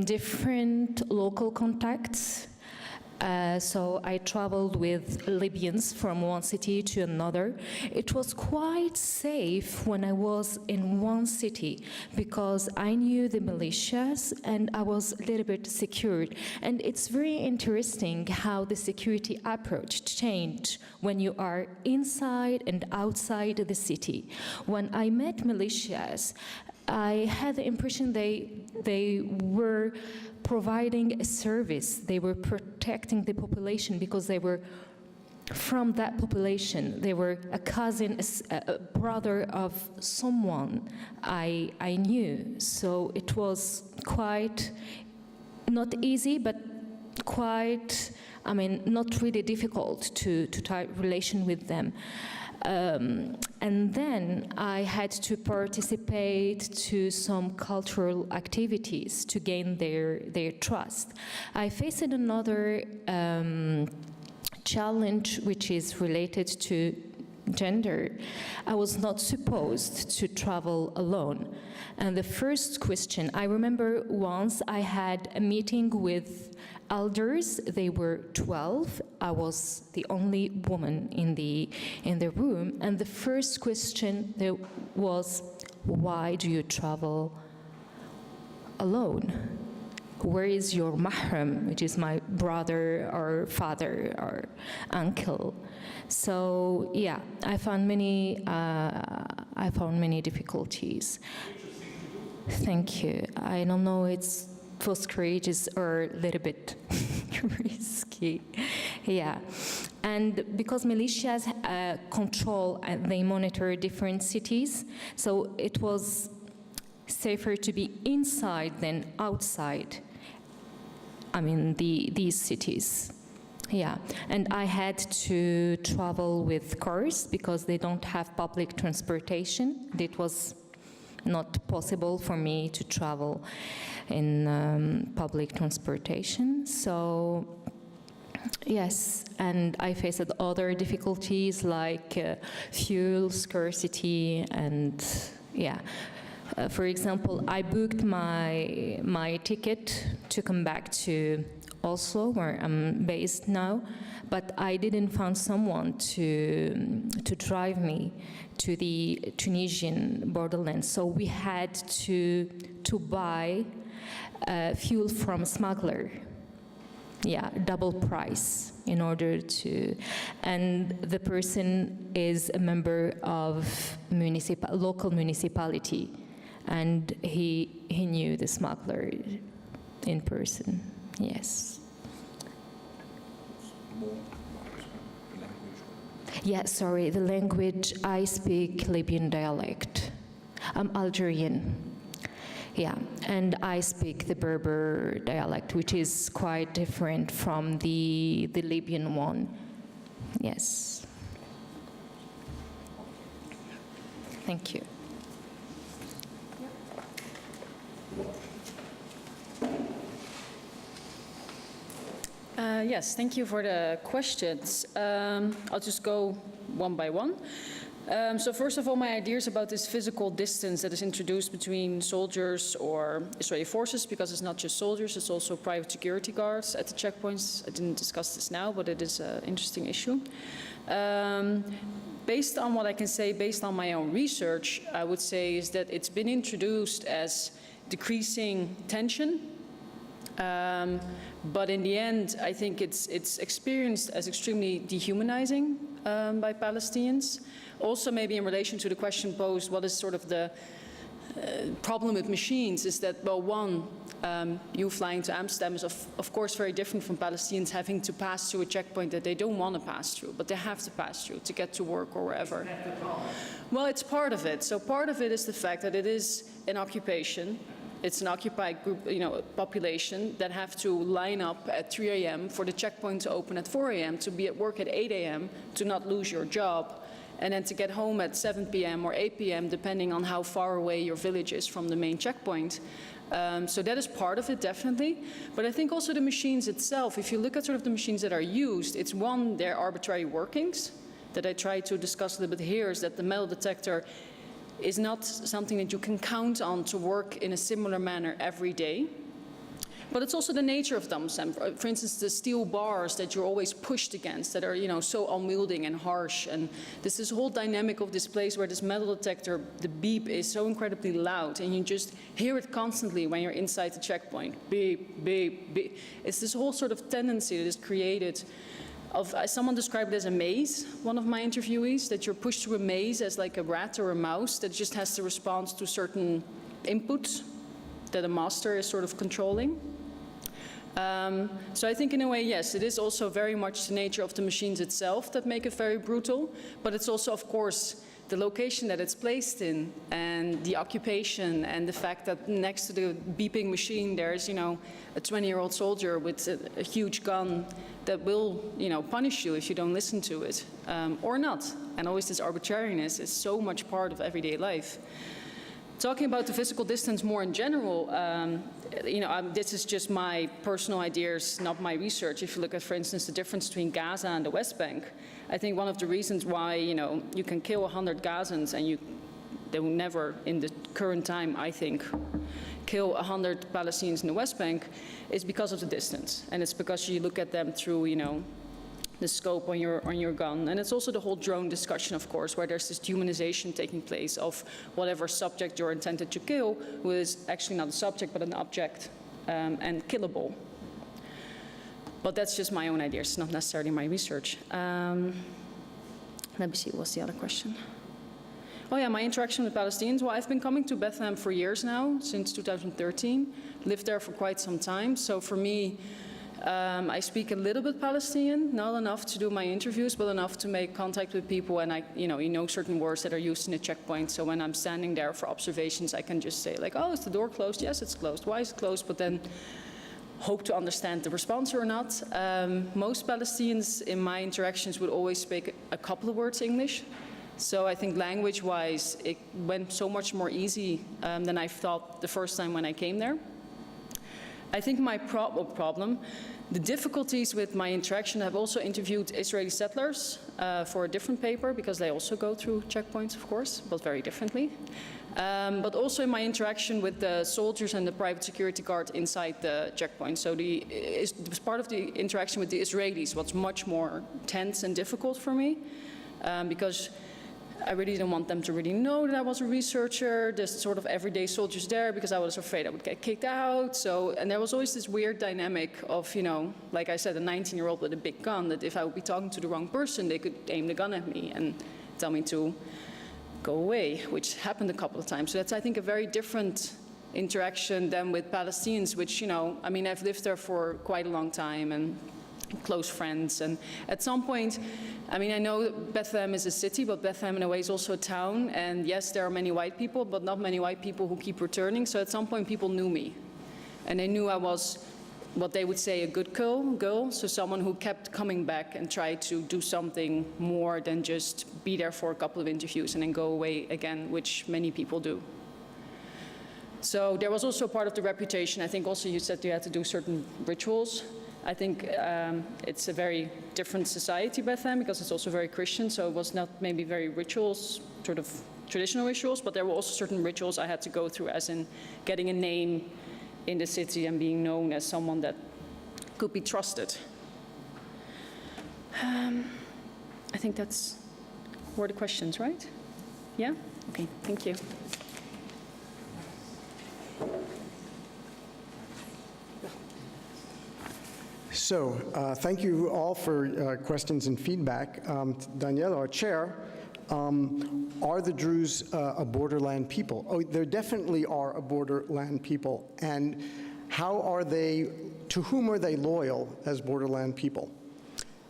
different local contacts. So I traveled with Libyans from one city to another. It was quite safe when I was in one city because I knew the militias and I was a little bit secured. And it's very interesting how the security approach changed when you are inside and outside the city. When I met militias, I had the impression they were providing a service. They were protecting the population because they were from that population. They were a cousin, a brother of someone I knew. So it was quite, not easy, but quite, I mean, not really difficult to tie relation with them. And then I had to participate to some cultural activities to gain their trust. I faced another challenge which is related to gender. I was not supposed to travel alone. And the first question, I remember once I had a meeting with elders. They were 12. I was the only woman in the room. And the first question there was, why do you travel alone? Where is your mahram, which is my brother or father or uncle? So yeah, I found many difficulties. Thank you. I don't know, it's was courageous or a little bit risky. Yeah. And because militias control and they monitor different cities, so it was safer to be inside than outside. I mean, these cities. Yeah, and I had to travel with cars because they don't have public transportation. It was not possible for me to travel in public transportation. So, yes, and I faced other difficulties like fuel scarcity and, yeah. For example, I booked my ticket to come back to Oslo, where I'm based now, but I didn't find someone to drive me to the Tunisian borderlands. So we had to buy fuel from a smuggler. Yeah, double price in order to, and the person is a member of local municipality. And he knew the smuggler in person, yes. Yeah, sorry, the language, I speak Libyan dialect. I'm Algerian, yeah, and I speak the Berber dialect, which is quite different from the Libyan one, yes. Thank you. Yes, thank you for the questions. I'll just go one by one. So first of all, my ideas about this physical distance that is introduced between soldiers or Israeli forces, because it's not just soldiers, it's also private security guards at the checkpoints. I didn't discuss this now, but it is an interesting issue. Based on what I can say, based on my own research, I would say is that it's been introduced as decreasing tension. But in the end, I think it's experienced as extremely dehumanizing by Palestinians. Also, maybe in relation to the question posed, what is sort of the problem with machines is that, well, one, you flying to Amsterdam is of course very different from Palestinians having to pass through a checkpoint that they don't want to pass through, but they have to pass through to get to work or wherever. Well, it's part of it. So part of it is the fact that it is an occupation. It's an occupied group, population that have to line up at 3 a.m. for the checkpoint to open at 4 a.m., to be at work at 8 a.m., to not lose your job, and then to get home at 7 p.m. or 8 p.m., depending on how far away your village is from the main checkpoint. So that is part of it, definitely. But I think also the machines itself, if you look at sort of the machines that are used, it's one, their arbitrary workings that I try to discuss a little bit here, is that the metal detector is not something that you can count on to work in a similar manner every day. But it's also the nature of them. For instance, the steel bars that you're always pushed against that are, so unwielding and harsh. And this whole dynamic of this place where this metal detector, the beep is so incredibly loud, and you just hear it constantly when you're inside the checkpoint. Beep, beep, beep. It's this whole sort of tendency that is created of, someone described it as a maze, one of my interviewees, that you're pushed through a maze as like a rat or a mouse that just has to respond to certain inputs that a master is sort of controlling. So I think in a way, yes, it is also very much the nature of the machines itself that make it very brutal, but it's also, of course, the location that it's placed in and the occupation and the fact that next to the beeping machine there's, you know, a 20-year-old soldier with a huge gun that will, you know, punish you if you don't listen to it, or not. And always this arbitrariness is so much part of everyday life. Talking about the physical distance more in general, you know, this is just my personal ideas, not my research. If you look at, for instance, the difference between Gaza and the West Bank, I think one of the reasons why, you know, you can kill 100 Gazans and they will never, in the current time, I think, kill 100 Palestinians in the West Bank is because of the distance. And it's because you look at them through, you know, the scope on your gun. And it's also the whole drone discussion, of course, where there's this humanization taking place of whatever subject you're intended to kill, who is actually not a subject, but an object, and killable. But that's just my own ideas, it's not necessarily my research. Let me see, what's the other question? Oh yeah, my interaction with Palestinians. Well, I've been coming to Bethlehem for years now, since 2013. Lived there for quite some time. So for me, I speak a little bit Palestinian, not enough to do my interviews, but enough to make contact with people. And you know certain words that are used in a checkpoint. So when I'm standing there for observations, I can just say like, oh, is the door closed? Yes, it's closed. Why is it closed? But then hope to understand the response or not. Most Palestinians in my interactions would always speak a couple of words English. So I think language-wise, it went so much more easy than I thought the first time when I came there. I think my problem, the difficulties with my interaction, I've also interviewed Israeli settlers for a different paper because they also go through checkpoints, of course, but very differently. But also in my interaction with the soldiers and the private security guard inside the checkpoint. So it was part of the interaction with the Israelis, what's much more tense and difficult for me because I really didn't want them to really know that I was a researcher, this sort of everyday soldiers there, because I was afraid I would get kicked out. So, and there was always this weird dynamic of, you know, like I said, a 19-year-old with a big gun, that if I would be talking to the wrong person, they could aim the gun at me and tell me to go away, which happened a couple of times. So that's, I think, a very different interaction than with Palestinians, which, you know, I mean, I've lived there for quite a long time and close friends. And at some point, I mean, I know Bethlehem is a city, but Bethlehem in a way is also a town. And yes, there are many white people, but not many white people who keep returning. So at some point, people knew me. And they knew I was what they would say a good girl. So someone who kept coming back and tried to do something more than just be there for a couple of interviews and then go away again, which many people do. So there was also part of the reputation. I think also you said you had to do certain rituals. I think it's a very different society, Bethlehem, because it's also very Christian, so it was not maybe very rituals, sort of traditional rituals, but there were also certain rituals I had to go through, as in getting a name in the city and being known as someone that could be trusted. I think that's were the questions, right? Yeah? Okay, thank you. So thank you all for questions and feedback. Danielle, our chair, are the Druze a borderland people? Oh, there definitely are a borderland people. And how are they, to whom are they loyal as borderland people?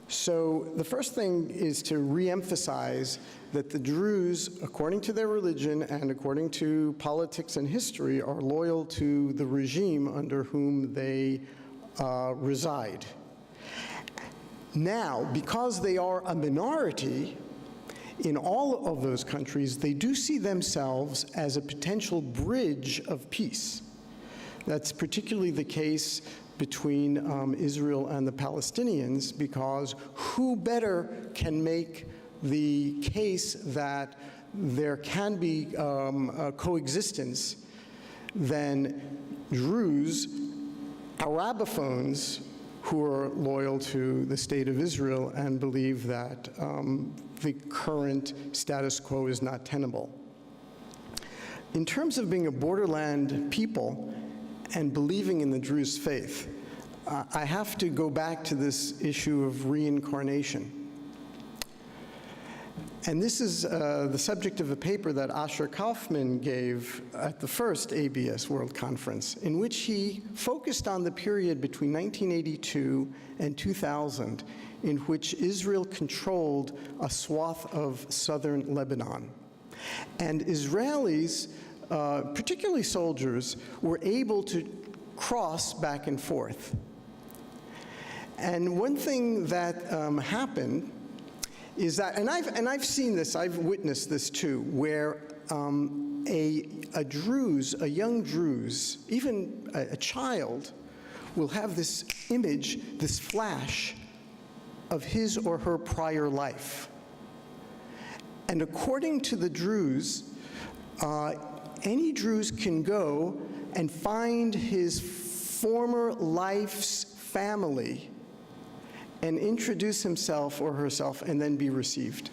So the first thing is to re-emphasize that the Druze, according to their religion and according to politics and history, are loyal to the regime under whom they reside. Now, because they are a minority in all of those countries, they do see themselves as a potential bridge of peace. That's particularly the case between Israel and the Palestinians, because who better can make the case that there can be coexistence than Druze Arabophones who are loyal to the state of Israel and believe that the current status quo is not tenable. In terms of being a borderland people and believing in the Druze faith, I have to go back to this issue of reincarnation. And this is the subject of a paper that Asher Kaufman gave at the first ABS World Conference, in which he focused on the period between 1982 and 2000, in which Israel controlled a swath of southern Lebanon. And Israelis, particularly soldiers, were able to cross back and forth. And one thing that happened is that, and I've seen this, I've witnessed this too, where a Druze, a young Druze, even a child, will have this image, this flash of his or her prior life. And according to the Druze, any Druze can go and find his former life's family and introduce himself or herself and then be received.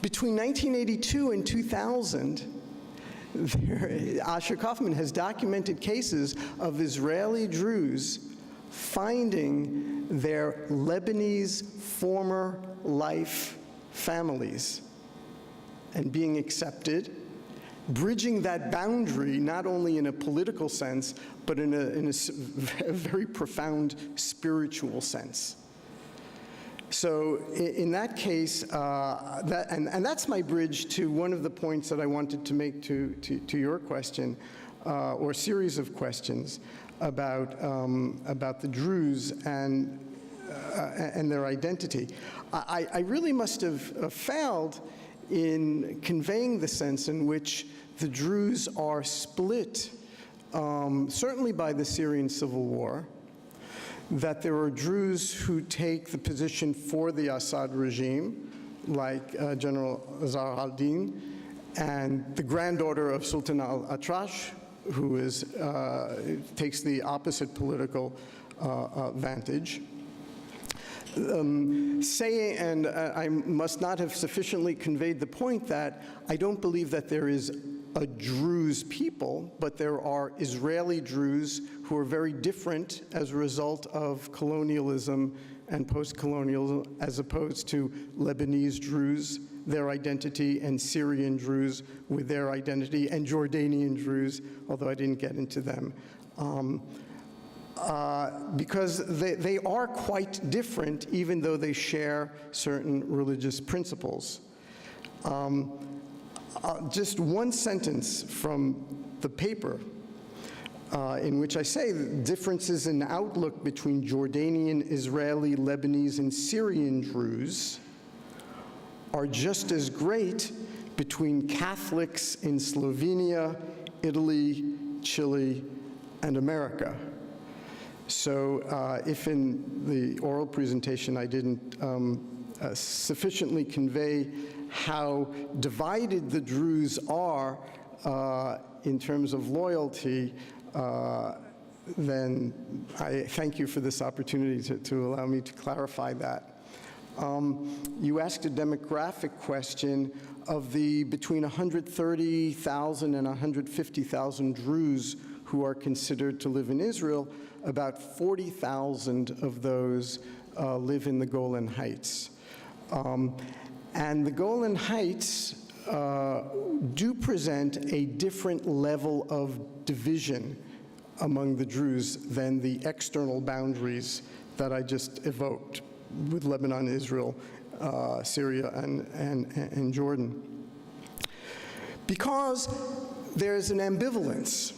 Between 1982 and 2000, Asher Kaufman has documented cases of Israeli Druze finding their Lebanese former life families and being accepted, bridging that boundary not only in a political sense, but in a very profound spiritual sense. So in that case, and that's my bridge to one of the points that I wanted to make to your question, or series of questions about the Druze and their identity. I really must have failed in conveying the sense in which the Druze are split, certainly by the Syrian civil war, that there are Druze who take the position for the Assad regime, like General Zahar al-Din, and the granddaughter of Sultan al-Atrash, who takes the opposite political vantage. And I must not have sufficiently conveyed the point that I don't believe that there is a Druze people, but there are Israeli Druze who are very different as a result of colonialism and post-colonialism, as opposed to Lebanese Druze, their identity, and Syrian Druze with their identity, and Jordanian Druze, although I didn't get into them. Because they are quite different, even though they share certain religious principles. Just one sentence from the paper in which I say that differences in outlook between Jordanian, Israeli, Lebanese, and Syrian Druze are just as great between Catholics in Slovenia, Italy, Chile, and America. So if in the oral presentation I didn't sufficiently convey how divided the Druze are in terms of loyalty, then I thank you for this opportunity to allow me to clarify that. You asked a demographic question of the between 130,000 and 150,000 Druze who are considered to live in Israel. About 40,000 of those live in the Golan Heights. And the Golan Heights do present a different level of division among the Druze than the external boundaries that I just evoked with Lebanon, Israel, Syria, and Jordan. Because there's an ambivalence.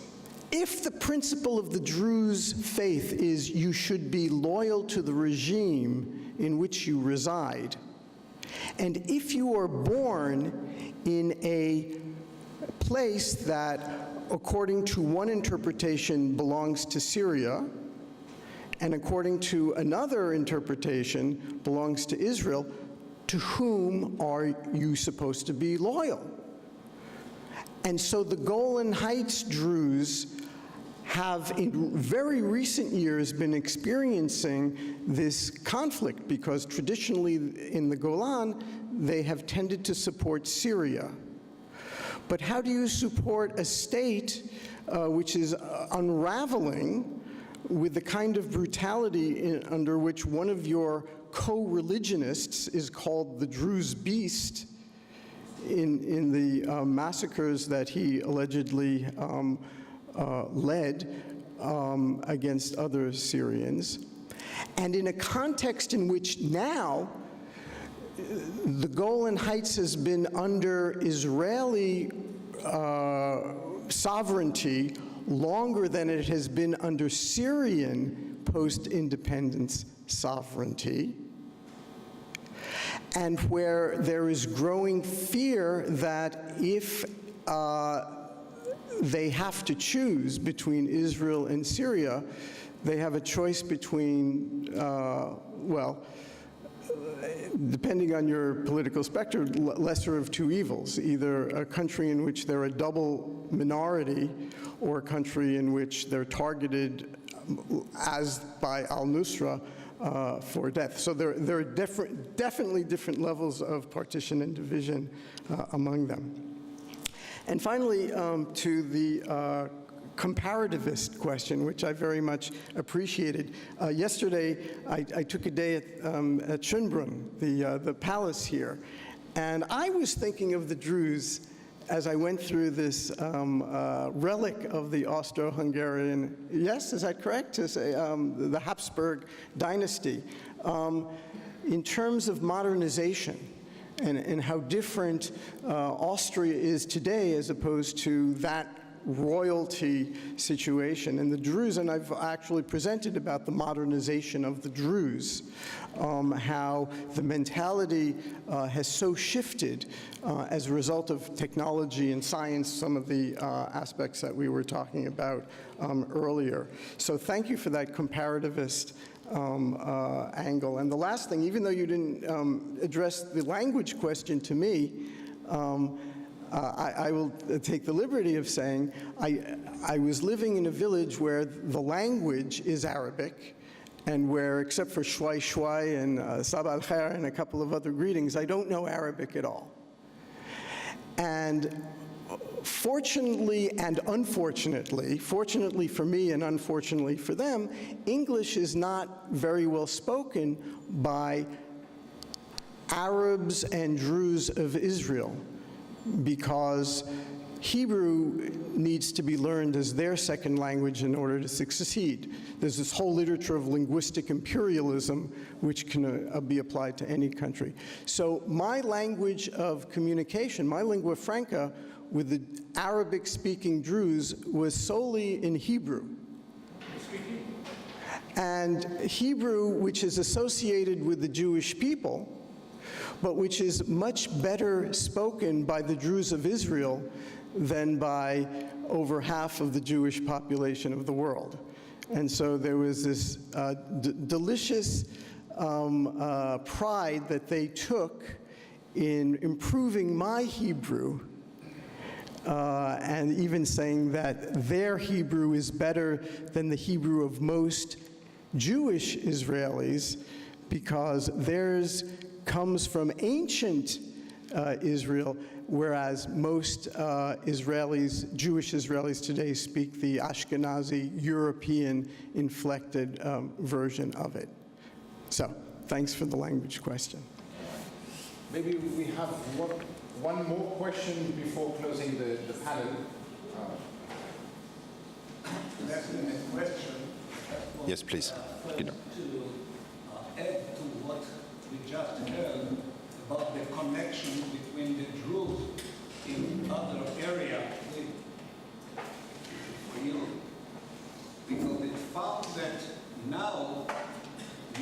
If the principle of the Druze faith is you should be loyal to the regime in which you reside, and if you are born in a place that, according to one interpretation, belongs to Syria, and according to another interpretation, belongs to Israel, to whom are you supposed to be loyal? And so the Golan Heights Druze have, in very recent years, been experiencing this conflict because traditionally in the Golan, they have tended to support Syria. But how do you support a state which is unraveling with the kind of brutality under which one of your co-religionists is called the Druze beast in the massacres that he allegedly led against other Syrians, and in a context in which now the Golan Heights has been under Israeli sovereignty longer than it has been under Syrian post-independence sovereignty, and where there is growing fear that if they have to choose between Israel and Syria, they have a choice between, well, depending on your political spectrum, lesser of two evils, either a country in which they're a double minority or a country in which they're targeted as by al-Nusra for death. So there are definitely different levels of partition and division among them. And finally, to the comparativist question, which I very much appreciated. Yesterday, I took a day at Schönbrunn, the palace here, and I was thinking of the Druze as I went through this relic of the Austro-Hungarian, yes, is that correct, to say, the Habsburg dynasty, in terms of modernization and how different Austria is today as opposed to that royalty situation. And the Druze, and I've actually presented about the modernization of the Druze, how the mentality has so shifted as a result of technology and science, some of the aspects that we were talking about earlier. So thank you for that comparativist angle. And the last thing, even though you didn't address the language question to me, I will take the liberty of saying I was living in a village where the language is Arabic, and where, except for shwai shwai and sabah al-khair and a couple of other greetings, I don't know Arabic at all. And fortunately and unfortunately, fortunately for me and unfortunately for them, English is not very well spoken by Arabs and Druze of Israel, because Hebrew needs to be learned as their second language in order to succeed. There's this whole literature of linguistic imperialism which can be applied to any country. So my language of communication, my lingua franca with the Arabic-speaking Druze was solely in Hebrew. And Hebrew, which is associated with the Jewish people, but which is much better spoken by the Druze of Israel than by over half of the Jewish population of the world. And so there was this delicious pride that they took in improving my Hebrew, and even saying that their Hebrew is better than the Hebrew of most Jewish Israelis, because theirs comes from ancient Israel, whereas most Israelis, Jewish Israelis today, speak the Ashkenazi, European-inflected version of it. So, thanks for the language question. Maybe we have one more question before closing the panel. That's the next question. Yes, please. To add to what we just heard about the connection between the Druze in other area with you, because it found that now,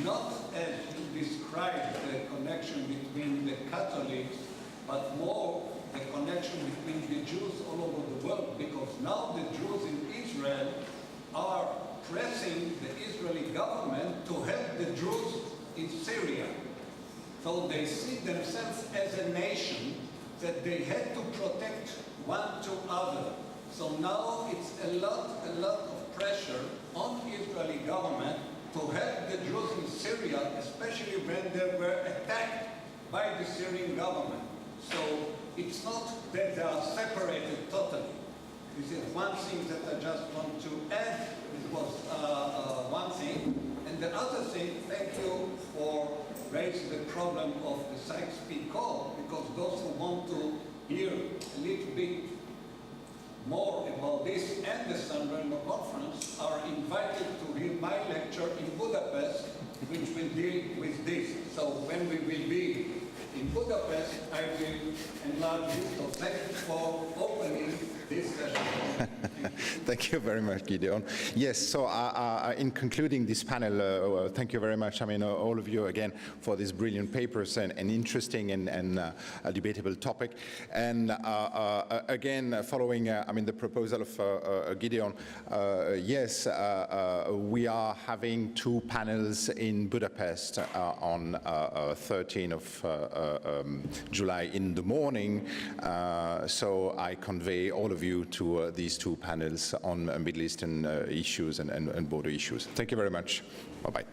not as you described the connection between the Catholics, but more the connection between the Jews all over the world, because now the Jews in Israel are pressing the Israeli government to help the Druze in Syria. So they see themselves as a nation that they had to protect one to other. So now it's a lot of pressure on the Israeli government to help the Druze in Syria, especially when they were attacked by the Syrian government. So it's not that they are separated totally. This is one thing that I just want to add. It was one thing. And the other thing, thank you for raising the problem of the Sykes-Picot, because those who want to hear a little bit more about this and the San Remo conference are invited to hear my lecture in Budapest, which will deal with this. So when we will be in Budapest, I will enlarge it. So thank you for opening this session. Thank you very much, Gideon. Yes, so in concluding this panel, thank you very much, all of you again for these brilliant papers and interesting and debatable topic. And again, following, the proposal of Gideon, yes, we are having 2 panels in Budapest on 13th of July in the morning. So I convey all of you to these 2 panels on Middle Eastern issues and border issues. Thank you very much. Bye-bye.